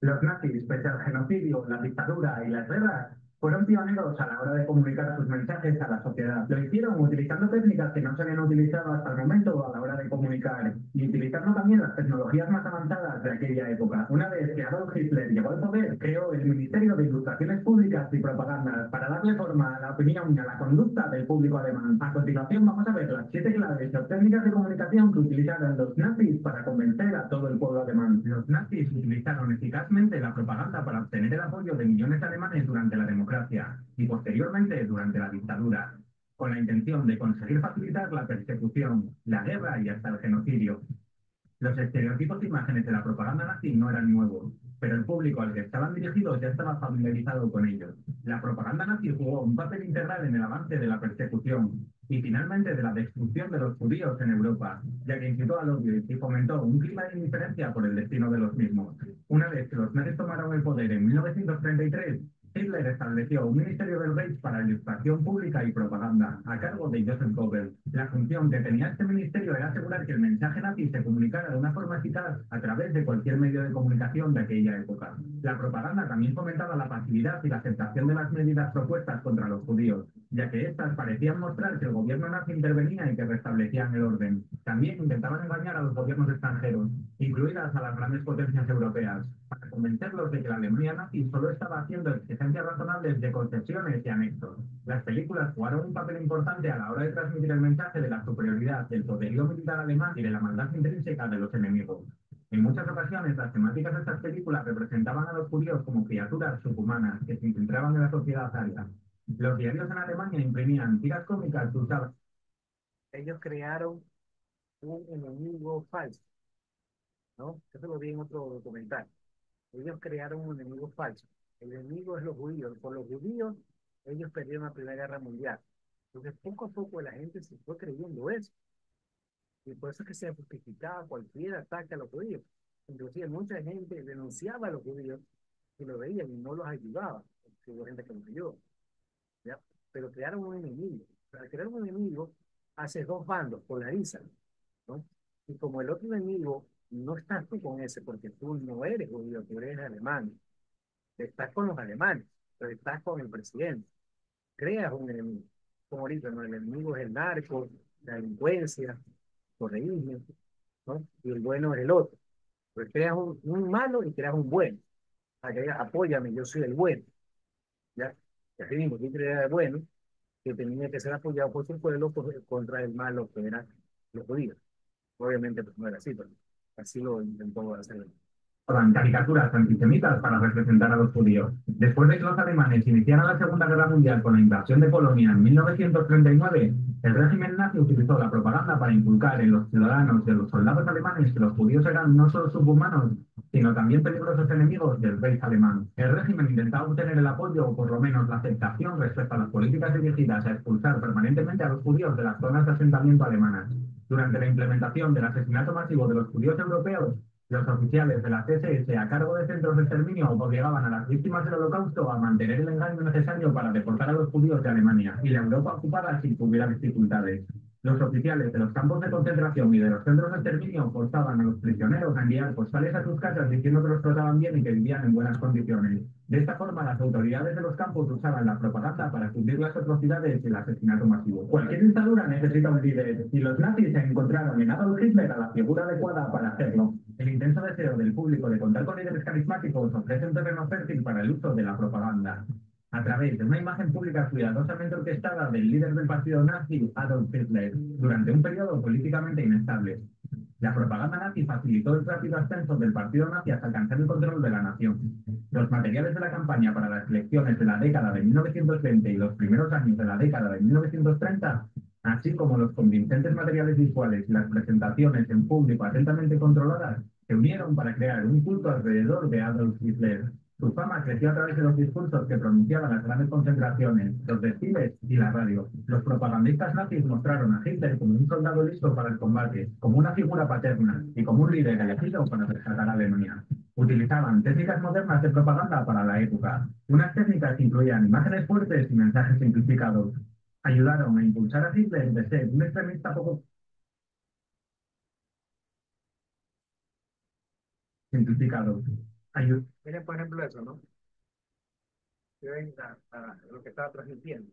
Los nazis, pese al genocidio, la dictadura y las guerras, fueron pioneros a la hora de comunicar sus mensajes a la sociedad. Lo hicieron utilizando técnicas que no se habían utilizado hasta el momento a la hora de comunicar y utilizando también las tecnologías más avanzadas de aquella época. Una vez que Adolf Hitler llegó al poder, creó el Ministerio de Ilustraciones Públicas y Propaganda para darle forma a la opinión y a la conducta del público alemán. A continuación vamos a ver las 7 claves o técnicas de comunicación que utilizaron los nazis para convencer a todo el pueblo alemán. Los nazis utilizaron eficazmente la propaganda para obtener el apoyo de millones de alemanes durante la democracia y posteriormente durante la dictadura, con la intención de conseguir facilitar la persecución, la guerra y hasta el genocidio. Los estereotipos e imágenes de la propaganda nazi no eran nuevos, pero el público al que estaban dirigidos ya estaba familiarizado con ellos. La propaganda nazi jugó un papel integral en el avance de la persecución y finalmente de la destrucción de los judíos en Europa, ya que incitó al odio y fomentó un clima de indiferencia por el destino de los mismos. Una vez que los nazis tomaron el poder en 1933, Hitler estableció un Ministerio del Reich para Ilustración Pública y Propaganda, a cargo de Joseph Goebbels. La función que tenía este ministerio era asegurar que el mensaje nazi se comunicara de una forma eficaz a través de cualquier medio de comunicación de aquella época. La propaganda también fomentaba la pasividad y la aceptación de las medidas propuestas contra los judíos, ya que éstas parecían mostrar que el gobierno nazi intervenía y que restablecían el orden. También intentaban engañar a los gobiernos extranjeros, incluidas a las grandes potencias europeas, para convencerlos de que la Alemania nazi solo estaba haciendo exigencias razonables de concesiones y anexos. Las películas jugaron un papel importante a la hora de transmitir el mensaje de la superioridad del poderío militar alemán y de la maldad intrínseca de los enemigos. En muchas ocasiones, las temáticas de estas películas representaban a los judíos como criaturas subhumanas que se infiltraban en la sociedad aria. Los diarios en Alemania imprimían tiras cómicas que usaban. Ellos crearon un enemigo falso, ¿no? Eso lo vi en otro documental. Ellos crearon un enemigo falso. El enemigo es los judíos. Por los judíos, ellos perdieron la Primera Guerra Mundial. Entonces, poco a poco la gente se fue creyendo eso. Y por eso es que se justificaba cualquier ataque a los judíos. Inclusive mucha gente denunciaba a los judíos y lo veían y no los ayudaba. Porque hubo gente que los ayudó, ¿ya? Pero crearon un enemigo. Para crear un enemigo, hace dos bandos, polarizan, ¿no? Y como el otro enemigo no estás tú con ese, porque tú no eres judío, tú eres alemán, estás con los alemanes, pero estás con el presidente, creas un enemigo. Como ahorita, ¿no? El enemigo es el narco, la delincuencia, correísmo, ¿no? Y el bueno es el otro. Pues creas un malo y creas un bueno. Para que digas, apóyame, yo soy el bueno. ¿Ya? Y así mismo, Hitler era el bueno, que tenía que ser apoyado por su pueblo contra el malo que eran los judíos. Obviamente pues, no era así, pero así lo intentó hacer. Caricaturas antisemitas para representar a los judíos. Después de que los alemanes iniciaran la Segunda Guerra Mundial con la invasión de Polonia en 1939, el régimen nazi utilizó la propaganda para inculcar en los ciudadanos y en los soldados alemanes que los judíos eran no solo subhumanos, sino también peligrosos enemigos del Reich alemán. El régimen intentaba obtener el apoyo o por lo menos la aceptación respecto a las políticas dirigidas a expulsar permanentemente a los judíos de las zonas de asentamiento alemanas. Durante la implementación del asesinato masivo de los judíos europeos, los oficiales de la SS a cargo de centros de exterminio obligaban a las víctimas del Holocausto a mantener el engaño necesario para deportar a los judíos de Alemania y la Europa ocupada si tuviera dificultades. Los oficiales de los campos de concentración y de los centros de exterminio forzaban a los prisioneros a enviar postales a sus casas diciendo que los trataban bien y que vivían en buenas condiciones. De esta forma, las autoridades de los campos usaban la propaganda para cubrir las atrocidades y el asesinato masivo. Cualquier dictadura necesita un líder, y los nazis encontraron en Adolf Hitler a la figura adecuada para hacerlo. El intenso deseo del público de contar con líderes carismáticos ofrece un terreno fértil para el uso de la propaganda. A través de una imagen pública cuidadosamente orquestada del líder del partido nazi, Adolf Hitler, durante un periodo políticamente inestable. La propaganda nazi facilitó el rápido ascenso del partido nazi hasta alcanzar el control de la nación. Los materiales de la campaña para las elecciones de la década de 1920 y los primeros años de la década de 1930, así como los convincentes materiales visuales y las presentaciones en público atentamente controladas, se unieron para crear un culto alrededor de Adolf Hitler. Su fama creció a través de los discursos que pronunciaban las grandes concentraciones, los desfiles y la radio. Los propagandistas nazis mostraron a Hitler como un soldado listo para el combate, como una figura paterna y como un líder elegido para rescatar a Alemania. Utilizaban técnicas modernas de propaganda para la época. Unas técnicas que incluían imágenes fuertes y mensajes simplificados. Ayudaron a impulsar a Hitler de ser un extremista poco simplificado. Miren, por ejemplo, eso, ¿no? Que ven lo que estaba transmitiendo.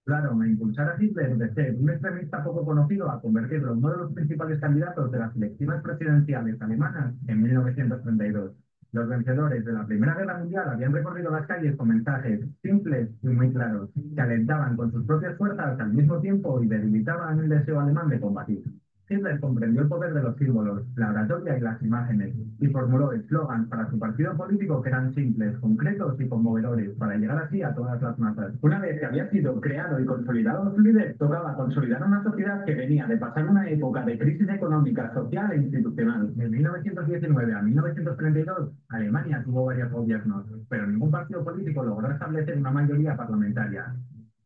Claro, a impulsar a Hitler de ser un extremista poco conocido a convertirlo en uno de los principales candidatos de las elecciones presidenciales alemanas en 1932. Los vencedores de la Primera Guerra Mundial habían recorrido las calles con mensajes simples y muy claros, que alentaban con sus propias fuerzas al mismo tiempo y debilitaban el deseo alemán de combatir. Hitler comprendió el poder de los símbolos, la oratoria y las imágenes, y formuló eslogans para su partido político que eran simples, concretos y conmovedores, para llegar así a todas las masas. Una vez que había sido creado y consolidado su líder, tocaba consolidar una sociedad que venía de pasar una época de crisis económica, social e institucional. De 1919 a 1932, Alemania tuvo varios gobiernos, pero ningún partido político logró establecer una mayoría parlamentaria.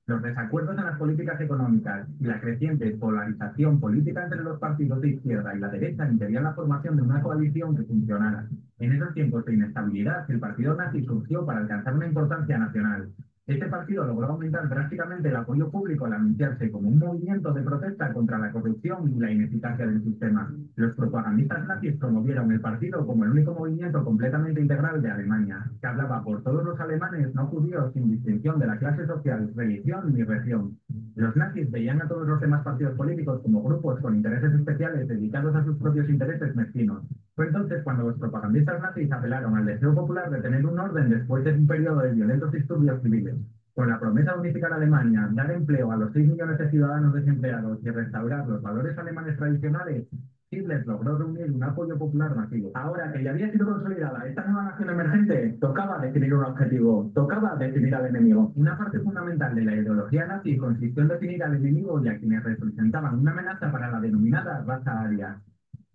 Los desacuerdos en las políticas económicas y la creciente polarización política entre los partidos de izquierda y la derecha impedían la formación de una coalición que funcionara. En esos tiempos de inestabilidad, el partido nazi surgió para alcanzar una importancia nacional. Este partido logró aumentar drásticamente el apoyo público al anunciarse como un movimiento de protesta contra la corrupción y la ineficacia del sistema. Los propagandistas nazis promovieron el partido como el único movimiento completamente integral de Alemania, que hablaba por todos los alemanes no judíos sin distinción de la clase social, religión ni región. Los nazis veían a todos los demás partidos políticos como grupos con intereses especiales dedicados a sus propios intereses mezquinos. Fue entonces cuando los propagandistas nazis apelaron al deseo popular de tener un orden después de un periodo de violentos disturbios civiles. Con la promesa de unificar Alemania, dar empleo a los 6 millones de ciudadanos desempleados y restaurar los valores alemanes tradicionales, Hitler logró reunir un apoyo popular masivo. Ahora que ya había sido consolidada esta nueva nación emergente, tocaba definir un objetivo, tocaba definir al enemigo. Una parte fundamental de la ideología nazi consistió en definir al enemigo y a quienes representaban una amenaza para la denominada raza aria.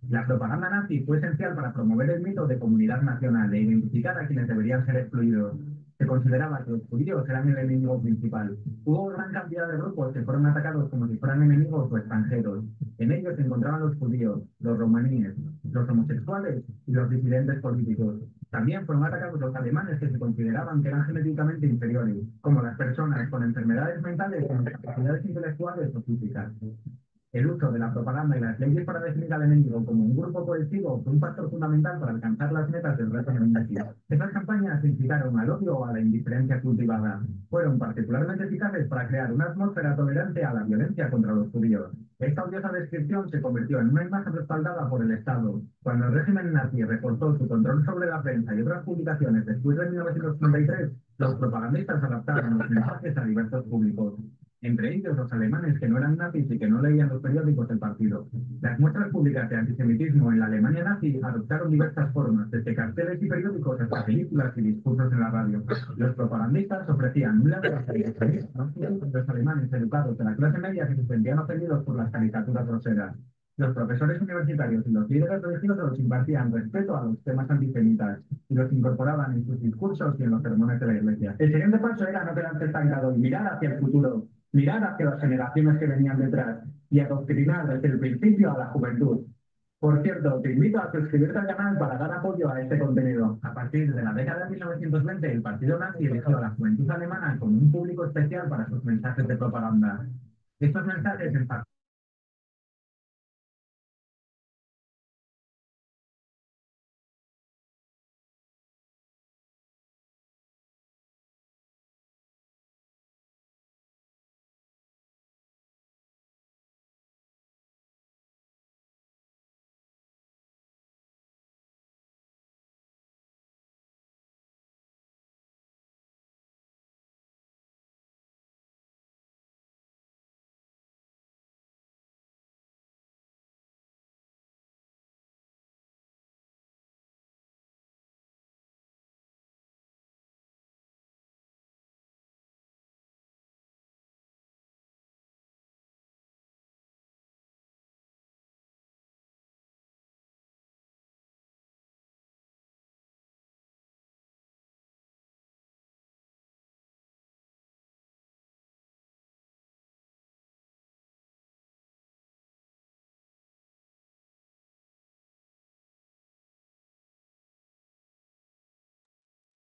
La propaganda nazi fue esencial para promover el mito de comunidad nacional e identificar a quienes deberían ser excluidos. Se consideraba que los judíos eran el enemigo principal. Hubo gran cantidad de grupos que fueron atacados como si fueran enemigos o extranjeros. En ellos se encontraban los judíos, los romaníes, los homosexuales y los disidentes políticos. También fueron atacados los alemanes que se consideraban que eran genéticamente inferiores, como las personas con enfermedades mentales o discapacidades intelectuales o físicas. El uso de la propaganda y las leyes para definir al enemigo como un grupo colectivo fue un factor fundamental para alcanzar las metas del régimen nazi. Estas campañas incitaron al odio o a la indiferencia cultivada. Fueron particularmente eficaces para crear una atmósfera tolerante a la violencia contra los judíos. Esta odiosa descripción se convirtió en una imagen respaldada por el Estado. Cuando el régimen nazi recortó su control sobre la prensa y otras publicaciones después de 1933, los propagandistas adaptaron los mensajes a diversos públicos, entre ellos los alemanes que no eran nazis y que no leían los periódicos del partido. Las muestras públicas de antisemitismo en la Alemania nazi adoptaron diversas formas, desde carteles y periódicos hasta películas y discursos en la radio. Los propagandistas ofrecían un lado antisemitismo los alemanes educados de la clase media que se sentían ofendidos por las caricaturas groseras. Los profesores universitarios y los líderes religiosos impartían respeto a los temas antisemitas y los incorporaban en sus discursos y en los sermones de la iglesia. El siguiente paso era no quedarse estancado y mirar hacia el futuro, mirar hacia las generaciones que venían detrás y adoctrinar desde el principio a la juventud. Por cierto, te invito a suscribirte al canal para dar apoyo a este contenido. A partir de la década de 1920, el partido nazi eligió a la juventud alemana como un público especial para sus mensajes de propaganda. Estos mensajes en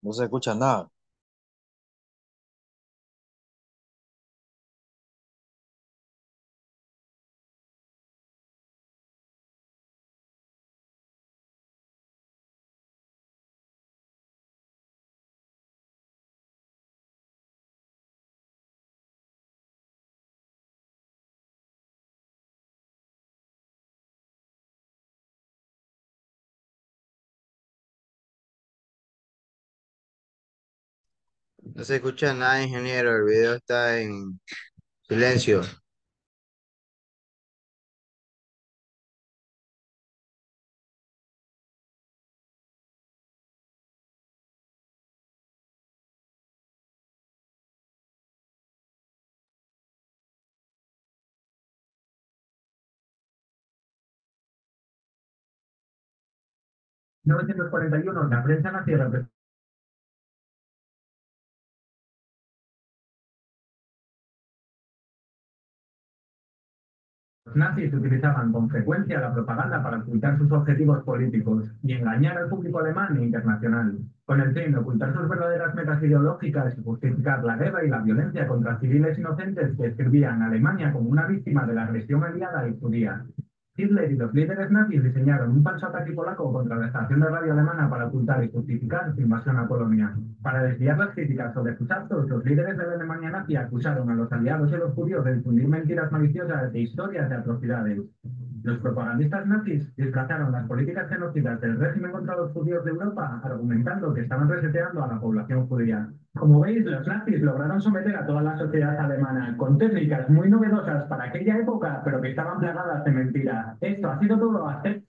No se escucha nada. No se escucha nada, ingeniero. El video está en silencio. En 1941, la prensa nazi Los nazis utilizaban con frecuencia la propaganda para ocultar sus objetivos políticos y engañar al público alemán e internacional, con el fin de ocultar sus verdaderas metas ideológicas y justificar la guerra y la violencia contra civiles inocentes que describían a Alemania como una víctima de la agresión aliada y judía. Hitler y los líderes nazis diseñaron un falso ataque polaco contra la estación de radio alemana para ocultar y justificar su invasión a Polonia. Para desviar las críticas sobre sus actos, los líderes de la Alemania nazi acusaron a los aliados y a los judíos de difundir mentiras maliciosas de historias de atrocidades. Los propagandistas nazis disfrazaron las políticas genocidas del régimen contra los judíos de Europa, argumentando que estaban reseteando a la población judía. Como veis, los nazis lograron someter a toda la sociedad alemana con técnicas muy novedosas para aquella época, pero que estaban plagadas de mentiras. Esto ha sido todo. Hasta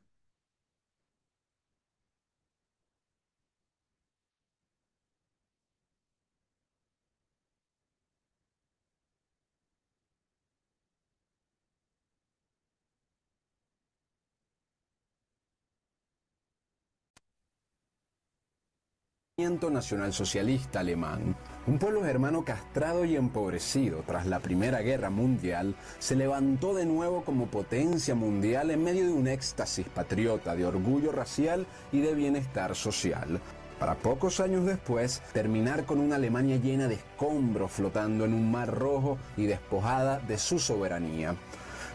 Nacionalsocialista alemán, un pueblo germano castrado y empobrecido tras la Primera Guerra Mundial, se levantó de nuevo como potencia mundial en medio de un éxtasis patriota de orgullo racial y de bienestar social, para pocos años después terminar con una Alemania llena de escombros flotando en un mar rojo y despojada de su soberanía.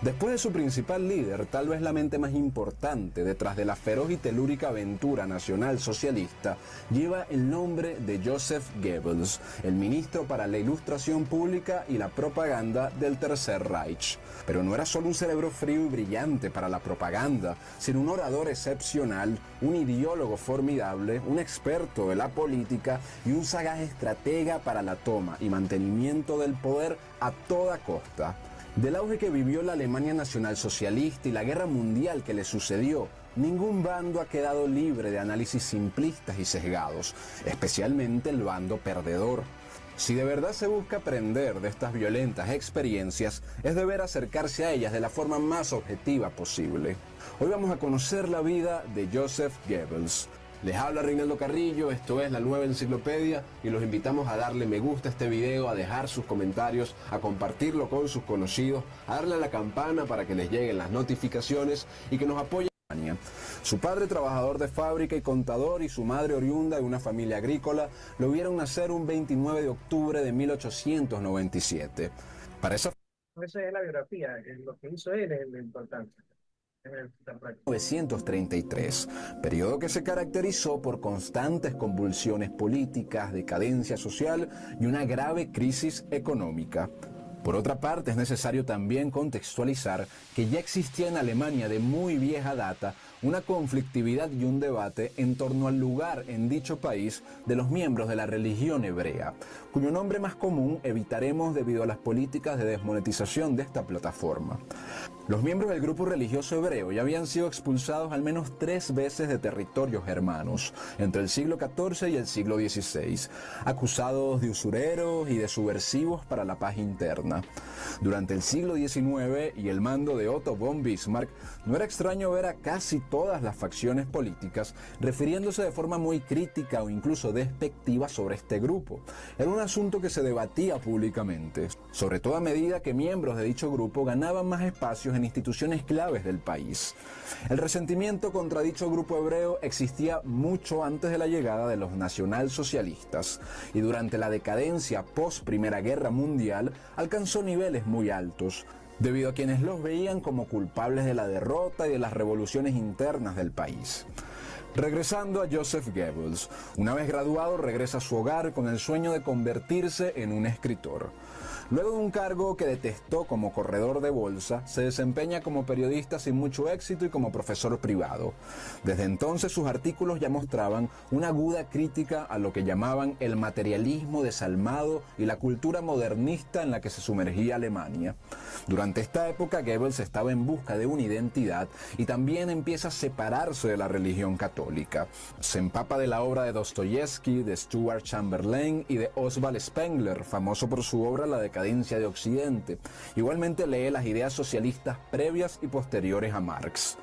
Después de su principal líder, tal vez la mente más importante detrás de la feroz y telúrica aventura nacional socialista, lleva el nombre de Joseph Goebbels, el ministro para la ilustración pública y la propaganda del Tercer Reich. Pero no era solo un cerebro frío y brillante para la propaganda, sino un orador excepcional, un ideólogo formidable, un experto de la política y un sagaz estratega para la toma y mantenimiento del poder a toda costa. Del auge que vivió la Alemania nacionalsocialista y la guerra mundial que le sucedió, ningún bando ha quedado libre de análisis simplistas y sesgados, especialmente el bando perdedor. Si de verdad se busca aprender de estas violentas experiencias, es deber acercarse a ellas de la forma más objetiva posible. Hoy vamos a conocer la vida de Joseph Goebbels. Les habla Reinaldo Carrillo, esto es La Nueva Enciclopedia y los invitamos a darle me gusta a este video, a dejar sus comentarios, a compartirlo con sus conocidos, a darle a la campana para que les lleguen las notificaciones y que nos apoyen. Su padre, trabajador de fábrica y contador, y su madre, oriunda de una familia agrícola, lo vieron nacer un 29 de octubre de 1897. Para esa es la biografía, lo que hizo él es lo importante. 1933, periodo que se caracterizó por constantes convulsiones políticas, decadencia social y una grave crisis económica. Por otra parte, es necesario también contextualizar que ya existía en Alemania de muy vieja data una conflictividad y un debate en torno al lugar en dicho país de los miembros de la religión hebrea, cuyo nombre más común evitaremos debido a las políticas de desmonetización de esta plataforma. Los miembros del grupo religioso hebreo ya habían sido expulsados al menos 3 veces de territorios germanos entre el siglo XIV y el siglo XVI, acusados de usureros y de subversivos para la paz interna. Durante el siglo XIX y el mando de Otto von Bismarck, no era extraño ver a casi todas las facciones políticas refiriéndose de forma muy crítica o incluso despectiva sobre este grupo. Era un asunto que se debatía públicamente, sobre todo a medida que miembros de dicho grupo ganaban más espacios en instituciones claves del país. El resentimiento contra dicho grupo hebreo existía mucho antes de la llegada de los nacionalsocialistas y durante la decadencia post-Primera Guerra Mundial alcanzó niveles muy altos, debido a quienes los veían como culpables de la derrota y de las revoluciones internas del país. Regresando a Joseph Goebbels, una vez graduado regresa a su hogar con el sueño de convertirse en un escritor. Luego de un cargo que detestó como corredor de bolsa, se desempeña como periodista sin mucho éxito y como profesor privado. Desde entonces sus artículos ya mostraban una aguda crítica a lo que llamaban el materialismo desalmado y la cultura modernista en la que se sumergía Alemania. Durante esta época Goebbels estaba en busca de una identidad y también empieza a separarse de la religión católica. Se empapa de la obra de Dostoyevsky, de Stuart Chamberlain y de Oswald Spengler, famoso por su obra La decadencia de Occidente. Igualmente lee las ideas socialistas previas y posteriores a Marx.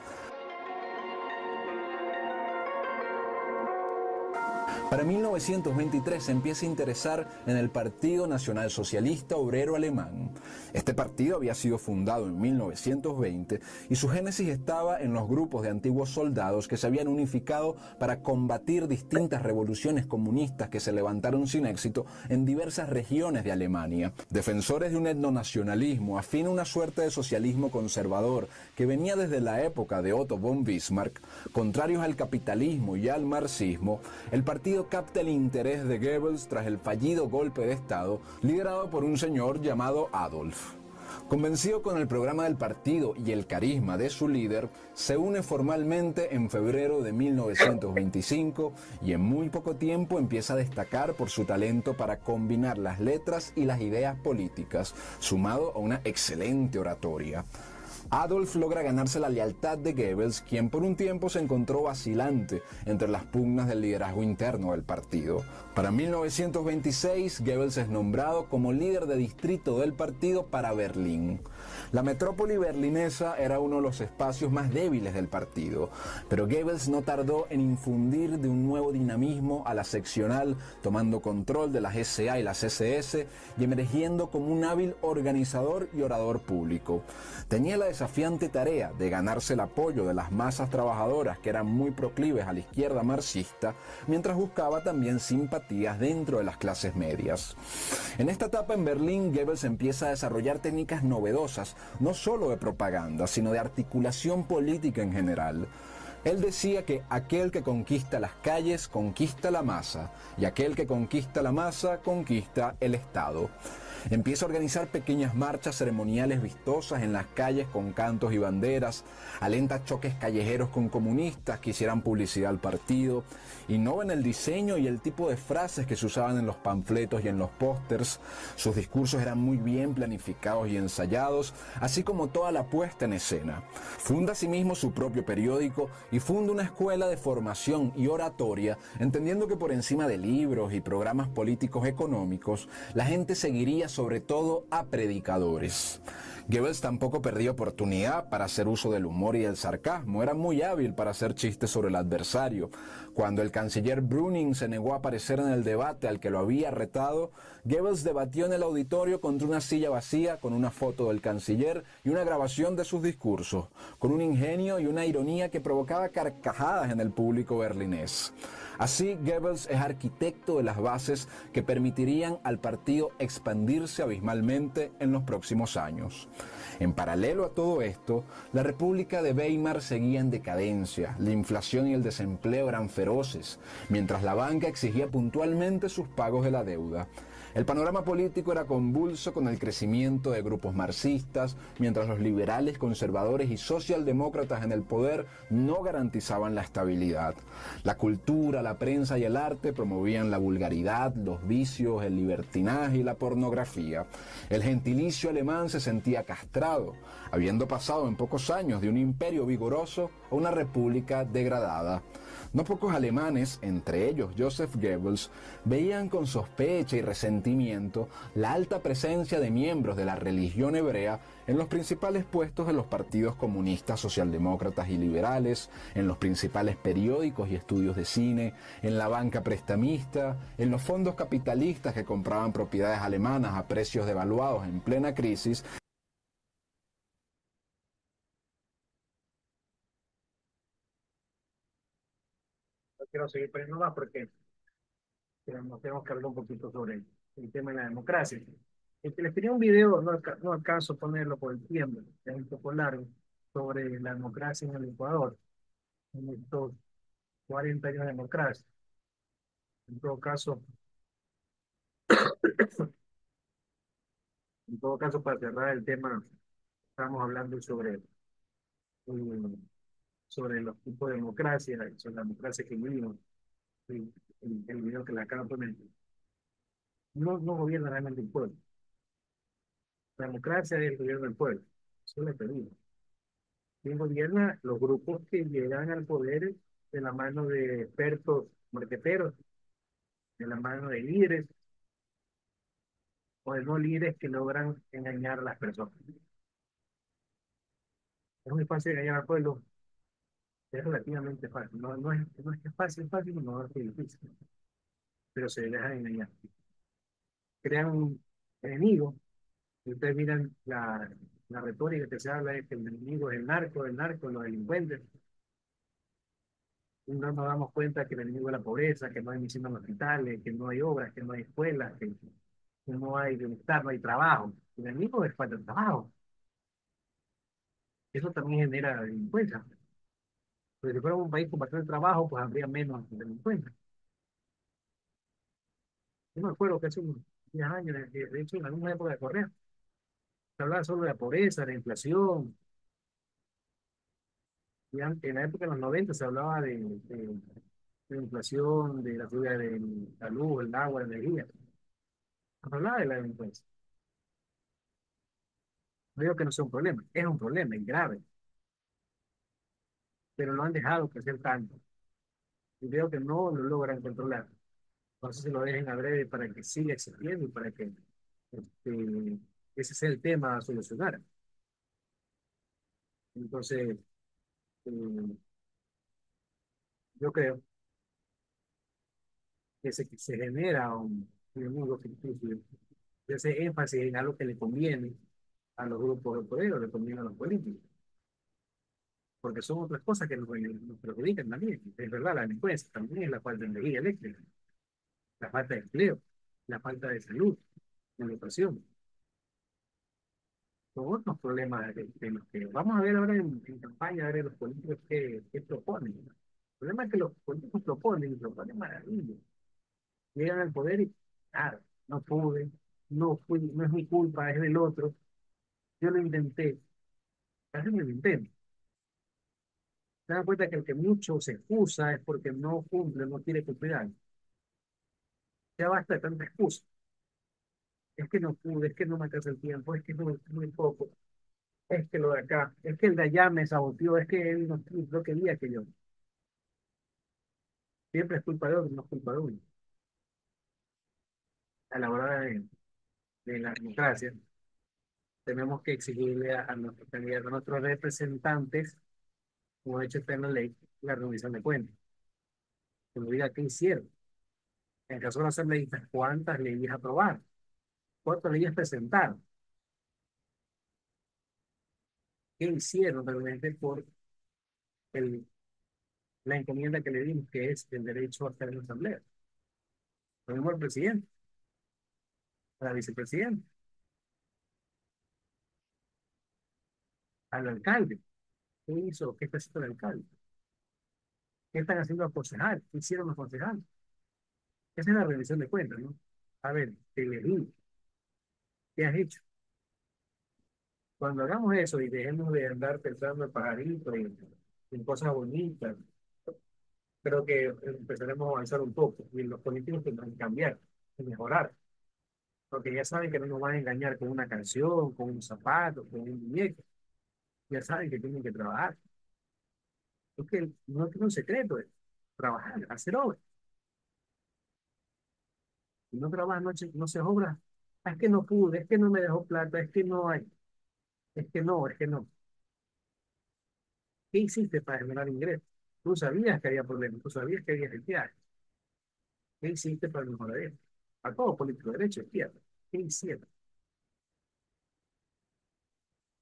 Para 1923 se empieza a interesar en el Partido Nacional Socialista Obrero Alemán. Este partido había sido fundado en 1920 y su génesis estaba en los grupos de antiguos soldados que se habían unificado para combatir distintas revoluciones comunistas que se levantaron sin éxito en diversas regiones de Alemania. Defensores de un etnonacionalismo afín a una suerte de socialismo conservador que venía desde la época de Otto von Bismarck, contrarios al capitalismo y al marxismo, el partido capta el interés de Goebbels tras el fallido golpe de Estado liderado por un señor llamado Adolf. Convencido con el programa del partido y el carisma de su líder, se une formalmente en febrero de 1925 y en muy poco tiempo empieza a destacar por su talento para combinar las letras y las ideas políticas, sumado a una excelente oratoria. Adolf logra ganarse la lealtad de Goebbels, quien por un tiempo se encontró vacilante entre las pugnas del liderazgo interno del partido. Para 1926, Goebbels es nombrado como líder de distrito del partido para Berlín. La metrópoli berlinesa era uno de los espacios más débiles del partido, pero Goebbels no tardó en infundir de un nuevo dinamismo a la seccional, tomando control de las SA y las SS y emergiendo como un hábil organizador y orador público. Tenía la desafiante tarea de ganarse el apoyo de las masas trabajadoras que eran muy proclives a la izquierda marxista, mientras buscaba también simpatías dentro de las clases medias. En esta etapa en Berlín, Goebbels empieza a desarrollar técnicas novedosas, no solo de propaganda, sino de articulación política en general. Él decía que aquel que conquista las calles conquista la masa, y aquel que conquista la masa conquista el Estado. Empieza a organizar pequeñas marchas ceremoniales vistosas en las calles con cantos y banderas, alenta choques callejeros con comunistas que hicieran publicidad al partido, innova en el diseño y el tipo de frases que se usaban en los panfletos y en los pósters. Sus discursos eran muy bien planificados y ensayados, así como toda la puesta en escena. Funda asimismo su propio periódico y funda una escuela de formación y oratoria, entendiendo que por encima de libros y programas políticos económicos, la gente seguiría sobre todo a predicadores. Goebbels tampoco perdió oportunidad para hacer uso del humor y el sarcasmo, era muy hábil para hacer chistes sobre el adversario. Cuando el canciller Brüning se negó a aparecer en el debate al que lo había retado, Goebbels debatió en el auditorio contra una silla vacía con una foto del canciller y una grabación de sus discursos, con un ingenio y una ironía que provocaba carcajadas en el público berlinés. Así, Goebbels es arquitecto de las bases que permitirían al partido expandirse abismalmente en los próximos años. En paralelo a todo esto, la República de Weimar seguía en decadencia, la inflación y el desempleo eran feroces, mientras la banca exigía puntualmente sus pagos de la deuda. El panorama político era convulso con el crecimiento de grupos marxistas, mientras los liberales, conservadores y socialdemócratas en el poder no garantizaban la estabilidad. La cultura, la prensa y el arte promovían la vulgaridad, los vicios, el libertinaje y la pornografía. El gentilicio alemán se sentía castrado, habiendo pasado en pocos años de un imperio vigoroso a una república degradada. No pocos alemanes, entre ellos Joseph Goebbels, veían con sospecha y resentimiento la alta presencia de miembros de la religión hebrea en los principales puestos de los partidos comunistas, socialdemócratas y liberales, en los principales periódicos y estudios de cine, en la banca prestamista, en los fondos capitalistas que compraban propiedades alemanas a precios devaluados en plena crisis. No quiero seguir poniendo más porque tenemos que hablar un poquito sobre el tema de la democracia. Les tenía un video, no alcanzo a ponerlo por el tiempo, es un poco largo, sobre la democracia en el Ecuador, en estos 40 años de democracia. En todo caso, para cerrar el tema, estamos hablando sobre los tipos de democracia, sobre la democracia que vivimos, el video que le acabo de poner. No gobierna realmente el pueblo. La democracia es el gobierno del pueblo. Eso es lo que digo. ¿Quién gobierna? Los grupos que llegan al poder de la mano de expertos marqueteros, de la mano de líderes o de no líderes que logran engañar a las personas. Es muy fácil engañar al pueblo, es relativamente fácil. No es que es fácil, no es que es difícil. pero se dejan engañar. Crean enemigos, y ustedes miran la retórica que se habla es que el enemigo es el narco, los delincuentes, y no nos damos cuenta que el enemigo es la pobreza, que no hay medicina en los hospitales, que no hay obras, que no hay escuelas, que no hay bienestar, no hay trabajo. El enemigo es falta de trabajo. Eso también genera delincuencia. Pero si fuéramos un país con bastante trabajo, pues habría menos delincuencia. Yo me acuerdo que hace unos 10 años, de hecho, en alguna época de Correa, se hablaba solo de la pobreza, de la inflación. Y en la época de los 90 se hablaba de la inflación, de la subida de la luz, el agua, la energía. No se hablaba de la delincuencia. No digo que no sea un problema, es grave, pero lo han dejado crecer tanto. Y veo que no lo logran controlar. Entonces se lo dejen a breve para que siga existiendo y para que este, ese sea el tema a solucionar. Entonces, eh, yo creo que se genera un enemigo ficticio, que hace énfasis en algo que le conviene a los grupos de poder o le conviene a los políticos, porque son otras cosas que nos perjudican también. Es verdad, la delincuencia también es la falta de energía eléctrica, la falta de empleo, la falta de salud, la educación. Son otros problemas de los que vamos a ver ahora en campaña, a ver los políticos que proponen. El problema es que los políticos proponen y proponen maravillas. Llegan al poder y, claro, no pude, no fui, no es mi culpa, es del otro. Yo lo intenté, hacen el intento. Se dan cuenta que el que mucho se excusa es porque no cumple, no quiere cumplir algo. Ya basta de tanta excusa. Es que no pude, es que no me alcanza el tiempo, es que no, es muy poco, es que lo de acá, es que el de allá me saboteó, es que él no quería que yo. Siempre es culpa de otro, no es culpa de uno. A la hora de la democracia, tenemos que exigirle a nuestros candidatos, a nuestros representantes, como de hecho está en la ley, la rendición de cuentas. Que nos diga qué hicieron. En el caso de los asambleístas, cuántas leyes aprobaron, cuántas leyes presentaron, qué hicieron realmente por el, la encomienda que le dimos, que es el derecho a estar en la asamblea. Lo mismo al presidente, a la vicepresidenta, al alcalde. ¿Qué hizo? ¿Qué está haciendo el alcalde? ¿Qué están haciendo los concejales? ¿Qué hicieron los concejales? Esa es la rendición de cuentas, ¿no? A ver, te elegí, ¿qué has hecho? Cuando hagamos eso y dejemos de andar pensando en pajaritos y en cosas bonitas, creo que empezaremos a avanzar un poco y los políticos tendrán que cambiar y mejorar, porque ya saben que no nos van a engañar con una canción, con un zapato, con un muñeco, ya saben que tienen que trabajar. Es que no tiene un secreto, es trabajar, hacer obras. Si no trabajas, no se obra. Es que no pude, es que no me dejó plata, es que no hay, es que no, es que no. ¿Qué hiciste para generar ingresos? Tú sabías que había problemas, tú sabías que había gente. ¿Qué hiciste para mejorar esto? A todo político, derecho, izquierda. ¿Qué hicieron?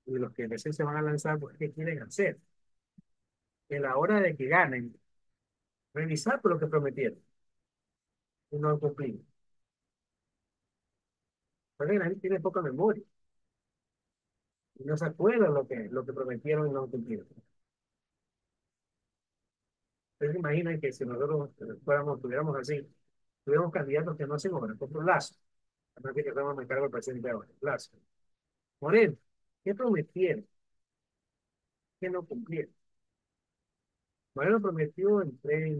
Y los que recién se van a lanzar, pues, ¿qué quieren hacer? En la hora de que ganen, revisar por lo que prometieron y no han cumplido. Porque la gente tiene poca memoria y no se acuerda lo que prometieron y no han cumplido. Ustedes se imaginan que si nosotros tuviéramos así, tuviéramos candidatos que no hacen obras, por ejemplo, Lazo, a que estamos en cargo del presidente ahora, Lazo. Moreno, ¿qué prometieron? ¿Qué no cumplieron? Moreno prometió el tren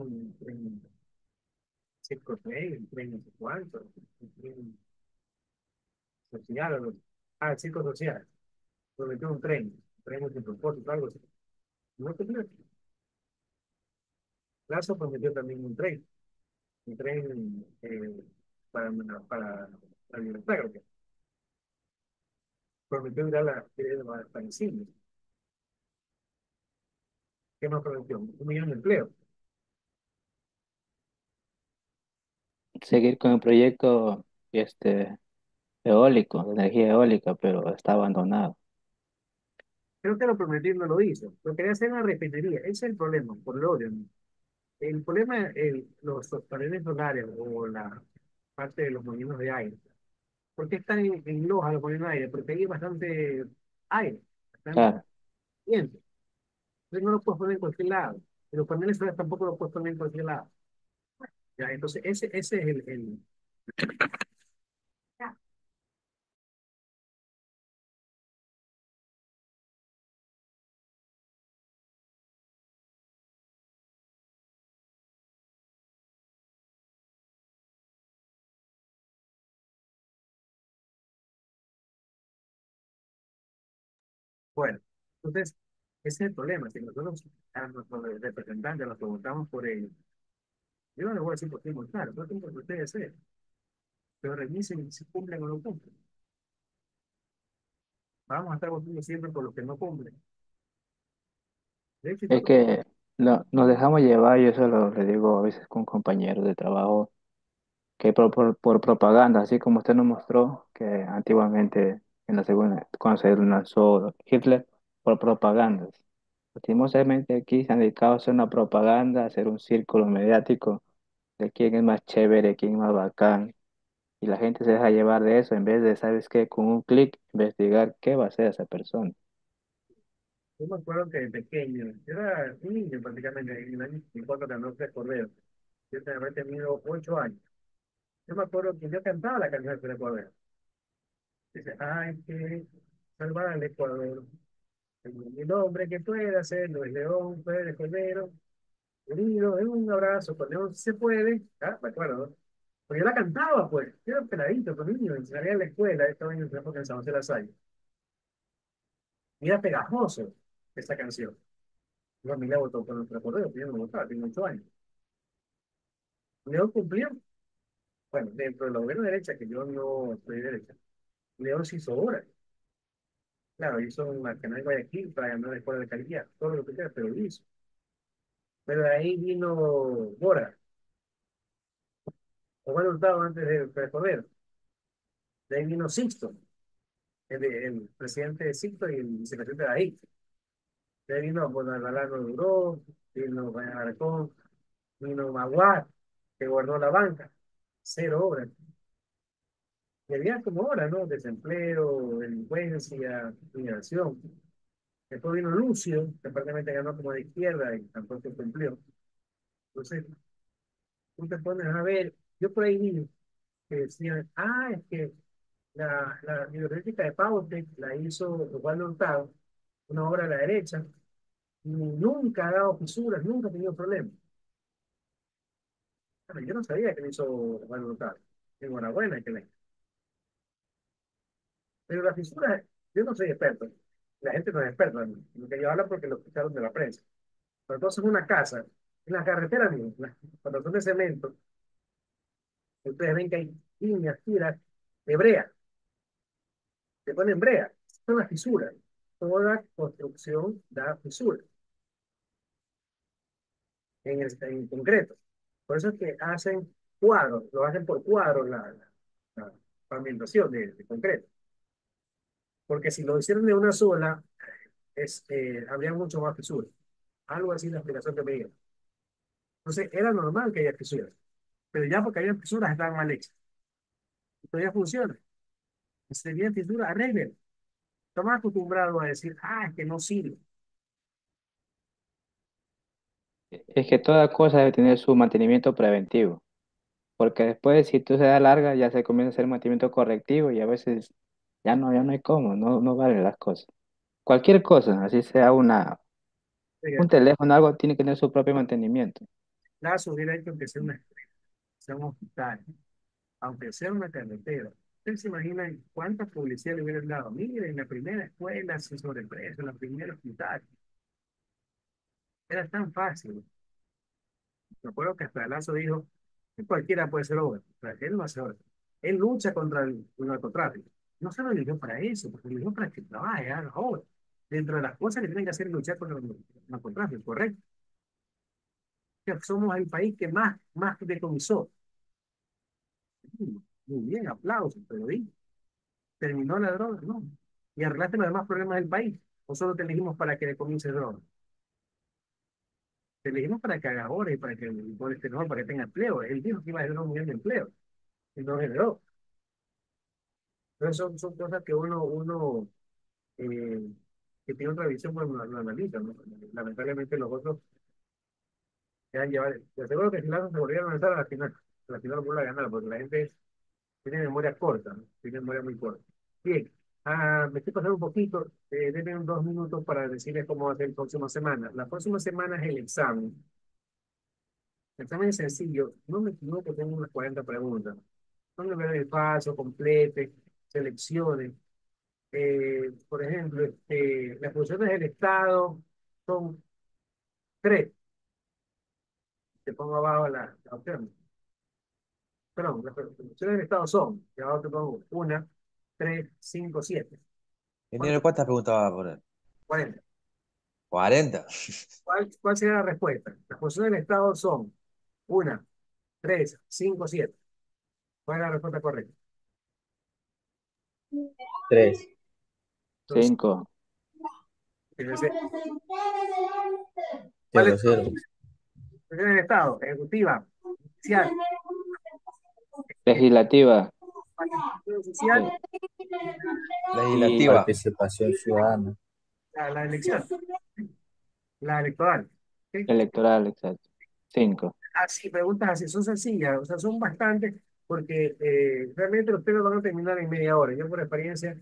circo tren, el tren no sé cuánto, el tren social, el circo social, prometió un tren multipropósito, algo así. No cumplió. Lazo prometió también un tren para la libertad, creo que. Prometió ir a Palestina. ¿Qué más prometió? 1 millón de empleos. seguir con el proyecto eólico, de energía eólica, pero está abandonado. Creo que lo prometió y no lo hizo. Lo quería hacer en la refinería. Ese es el problema, por el odio, ¿no? El problema es los paneles solares o la parte de los molinos de aire. ¿Por qué están en Loja los molinos de aire? Porque hay bastante aire, bastante Claro, viento. Entonces no lo puedes poner en cualquier lado. Y los paneles solares tampoco lo puedes poner en cualquier lado. ¿Ya? Entonces ese es bueno. Entonces, ese es el problema. Si nosotros a nuestros representantes los que votamos por ellos, yo no les voy a decir por qué votar, no tengo que ustedes hacer, pero revisen si cumplen o no cumplen. Vamos a estar votando siempre por los que no cumplen. De hecho, es que nos dejamos llevar, yo eso le digo a veces con compañeros de trabajo, que por propaganda, así como usted nos mostró que antiguamente en la segunda, cuando se lanzó Hitler, por propagandas. Lastimosamente aquí se han dedicado a hacer una propaganda, a hacer un círculo mediático de quién es más chévere, quién es más bacán, y la gente se deja llevar de eso en vez de, ¿sabes qué? Con un clic investigar qué va a hacer esa persona. yo me acuerdo que de pequeño, yo era un niño prácticamente, en el año 54 ganó tres correos. Yo tenía haber tenido 8 años. Yo me acuerdo que yo cantaba la canción de tres correos. Dice, hay que salvar al Ecuador. El hombre que puede hacerlo es León Pérez Cordero. Unido en un abrazo, con León se puede. Ah, me acuerdo, ¿no? Porque yo la cantaba, pues. Yo era peladito, pues niño, salía a la escuela, estaba en el tiempo que en San José de la Salle. Y era pegajoso esa canción. Yo a mí la votó por nuestro correo, yo no votaba, tengo 8 años. León cumplió. Bueno, dentro de la gobierno derecha, que yo no soy de derecha, León se hizo obra. Claro, hizo una canal de Guayaquil para ganar la escuela de calidad, todo lo que quiera, pero lo hizo. Pero de ahí vino Bora, o bueno, Hurtado antes de correr. De ahí vino Sixto, el presidente de Sixto y el vicepresidente de ahí. De ahí vino Bonalbalano Duró, vino Arcón, vino Maguad, que guardó la banca. Cero obras. Y había como ahora, ¿no? Desempleo, delincuencia, migración. Después vino Lucio, que prácticamente ganó como de izquierda y tampoco cumplió. Entonces, tú te pones a ver, yo por ahí vi que decían, es que la biblioteca de Paute la hizo Osvaldo Hurtado, una obra de la derecha, y nunca ha dado fisuras, nunca ha tenido problemas. Bueno, yo no sabía que lo hizo Osvaldo Hurtado. Enhorabuena que le. Pero las fisuras, yo no soy experto, la gente no es experta, ¿no? Lo que yo hablo porque lo escucharon de la prensa. Pero entonces una casa, en la carretera, mismo, cuando son de cemento, ustedes ven que hay líneas, tiras de brea, se ponen brea, son las fisuras. Toda construcción da fisuras en concreto. Por eso es que hacen cuadros, lo hacen por cuadros la pavimentación de concreto. Porque si lo hicieran de una sola, habría mucho más fisuras. Algo así la explicación que me dieron. Entonces era normal que haya fisuras, pero ya porque había fisuras estaban mal hechas. Y todavía funciona. Y si tenían fisuras, arreglen. Estamos acostumbrados a decir, es que no sirve. Es que toda cosa debe tener su mantenimiento preventivo, porque después si tú se da larga ya se comienza a hacer mantenimiento correctivo y a veces ya no hay cómo, no valen las cosas. Cualquier cosa, así sea un teléfono, algo tiene que tener su propio mantenimiento. Lazo hubiera hecho que sea una escuela, sea un hospital, aunque sea una carretera. Ustedes se imaginan cuánta publicidad le hubieran dado. Miren, la primera escuela sin sobreprecio, la primera hospital. Era tan fácil. Me acuerdo que hasta Lazo dijo que cualquiera puede ser obra. O sea, él no hace obra. Él lucha contra el narcotráfico. No se lo eligió para eso, porque lo eligió para que trabaje, haga obra. Dentro de las cosas que tienen que hacer es luchar contra el narcotráfico, ¿correcto? Que somos el país que más decomisó. Muy bien, aplausos, pero ¿y? ¿Terminó la droga? No. ¿Y arreglaste los demás problemas del país? ¿O solo te elegimos para que comiences droga? Te elegimos para que hagas horas y para que esté mejor, para que tenga empleo. Él dijo que iba a generar 1 millón de empleo. Y no generó. Entonces son cosas que uno eh, que tiene otra visión, pues lo analiza, ¿no? Lamentablemente los otros se han llevado. Te aseguro que si Lazo se volvieran a lanzar a la final lo vuelve a ganar, porque la gente tiene memoria corta, ¿no? Tiene memoria muy corta. Bien, me estoy pasando un poquito, denme 2 minutos para decirles cómo va a ser la próxima semana. La próxima semana es el examen. El examen es sencillo, no me equivoco, tengo unas 40 preguntas. Son de verdad el paso, complete, selecciones. Por ejemplo, las funciones del Estado son tres. Te pongo abajo la opción. Perdón, las funciones del Estado son, y abajo te pongo 1, 3, 5, 7. Ingeniero, ¿Cuánto? ¿cuántas preguntas va a poner? 40. 40. ¿Cuál sería la respuesta? Las funciones del Estado son 1, 3, 5, 7. ¿Cuál es la respuesta correcta? 3. Entonces, 5. fíjense, ¿cuáles 0, son 0. las funciones del Estado? Ejecutiva, judicial, Legislativa. partido social, Y Legislativa. Participación ciudadana. la elección, la electoral. ¿Ok? electoral, exacto. 5. Así, preguntas así, son sencillas, o sea, son bastantes, porque realmente los temas van a terminar en media hora. Yo por experiencia,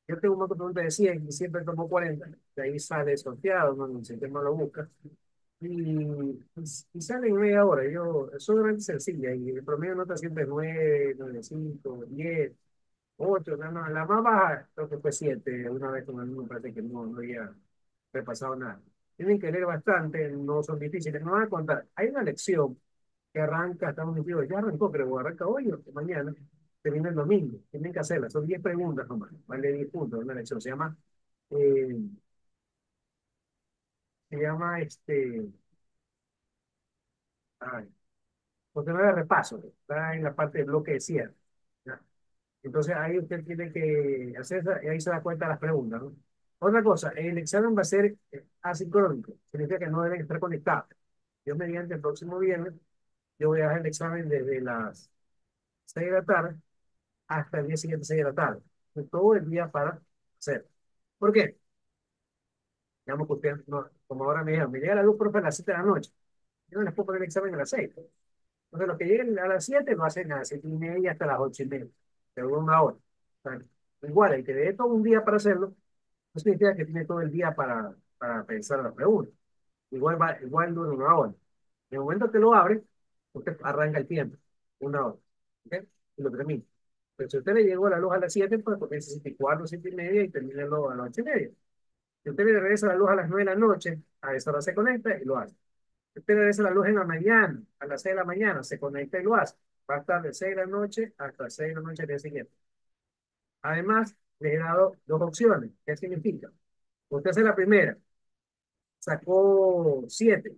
yo tengo un montón de preguntas de 100 y siempre tomo 40, de ahí sale sorteado, no, el sistema lo busca, y sale en media hora. Son realmente sencillas, y el promedio de nota siempre es 9, 9,5, 10, 8, la más baja creo que fue 7, una vez con el alumno parece que no había repasado nada. Tienen que leer bastante, no son difíciles, no van a contar. Hay una lección que arranca, estamos metidos, ya arrancó, pero arranca hoy o mañana, termina el domingo. Tienen que hacerla, son 10 preguntas nomás, vale 10 puntos, una lección. Eh, se llama ay, porque no era repaso, está en la parte del bloque de cierre. ¿Ya? Entonces ahí usted tiene que hacer y ahí se da cuenta de las preguntas, ¿no? Otra cosa, el examen va a ser asincrónico, significa que no deben estar conectados. Yo mediante el próximo viernes, yo voy a hacer el examen desde las 6 de la tarde hasta el día siguiente, 6 de la tarde. Todo el día para hacer. ¿Por qué? Digamos que usted, como ahora me dijeron, me llega la luz, profe, a las 7 de la noche. Yo no les puedo poner el examen a las 6. Entonces, los que lleguen a las 7 lo hacen a las 7:30 hasta las 8:30. Pero dura 1 hora. O sea, igual, el que le dé todo un día para hacerlo, no significa que tiene todo el día para pensar la pregunta. Igual dura 1 hora. En el momento que lo abre, usted arranca el tiempo. 1 hora. ¿Ok? Y lo termina. Pero si usted le llegó a la luz a las 7, pues comienza a 7:15, 7:30 y termina a las 8:30. Si usted le regresa la luz a las 9 de la noche, a esa hora se conecta y lo hace. Si usted le regresa la luz en la mañana, a las 6 de la mañana, se conecta y lo hace. Va a estar de 6 de la noche hasta las 6 de la noche del día siguiente. Además, le he dado dos opciones. ¿Qué significa? Usted hace la primera, sacó 7.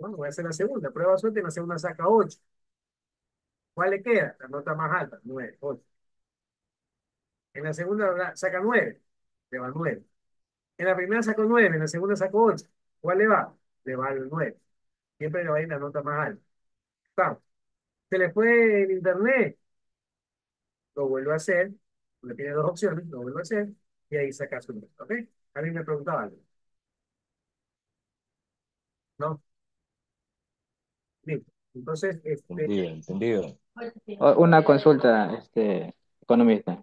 Bueno, voy a hacer la segunda. Prueba suerte, en la segunda saca 8. ¿Cuál le queda? La nota más alta, 9, 8. En la segunda saca 9, le va 9. En la primera sacó 9, en la segunda sacó 8. ¿Cuál le va? Le va el 9. Siempre le va a ir la nota más alta. Vamos. Se le fue el internet, lo vuelve a hacer. Le tiene dos opciones, lo vuelve a hacer y ahí saca su nota. ¿Ok? A mí me preguntaba algo. ¿No? Bien. Entonces, Entendido, entendido. Una consulta, economista.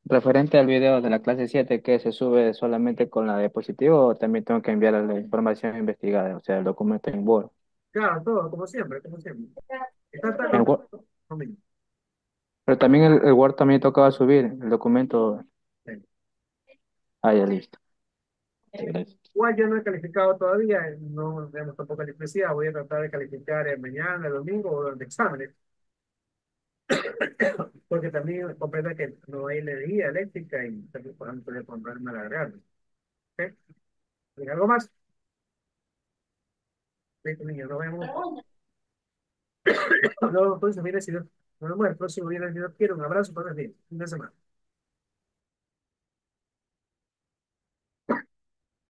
Referente al video de la clase 7 que se sube solamente con la diapositiva o también tengo que enviar la información investigada, o sea, el documento en Word. claro, todo, como siempre, como siempre. Está En lo Word- mismo. pero también el Word también tocaba subir el documento. Sí. Ah, ya listo. Gracias. Igual yo no he calificado todavía, no tenemos tampoco calificación, voy a tratar de calificar mañana, el domingo o durante exámenes, porque también comprendo que no hay energía eléctrica y también podemos poder comprarme la real. ¿Ok? ¿Hay algo más? Listo, niños, nos vemos. Luego, entonces, viene si Dios. Nos vemos el próximo viernes. Si Dios quiere. Un abrazo para el fin de semana.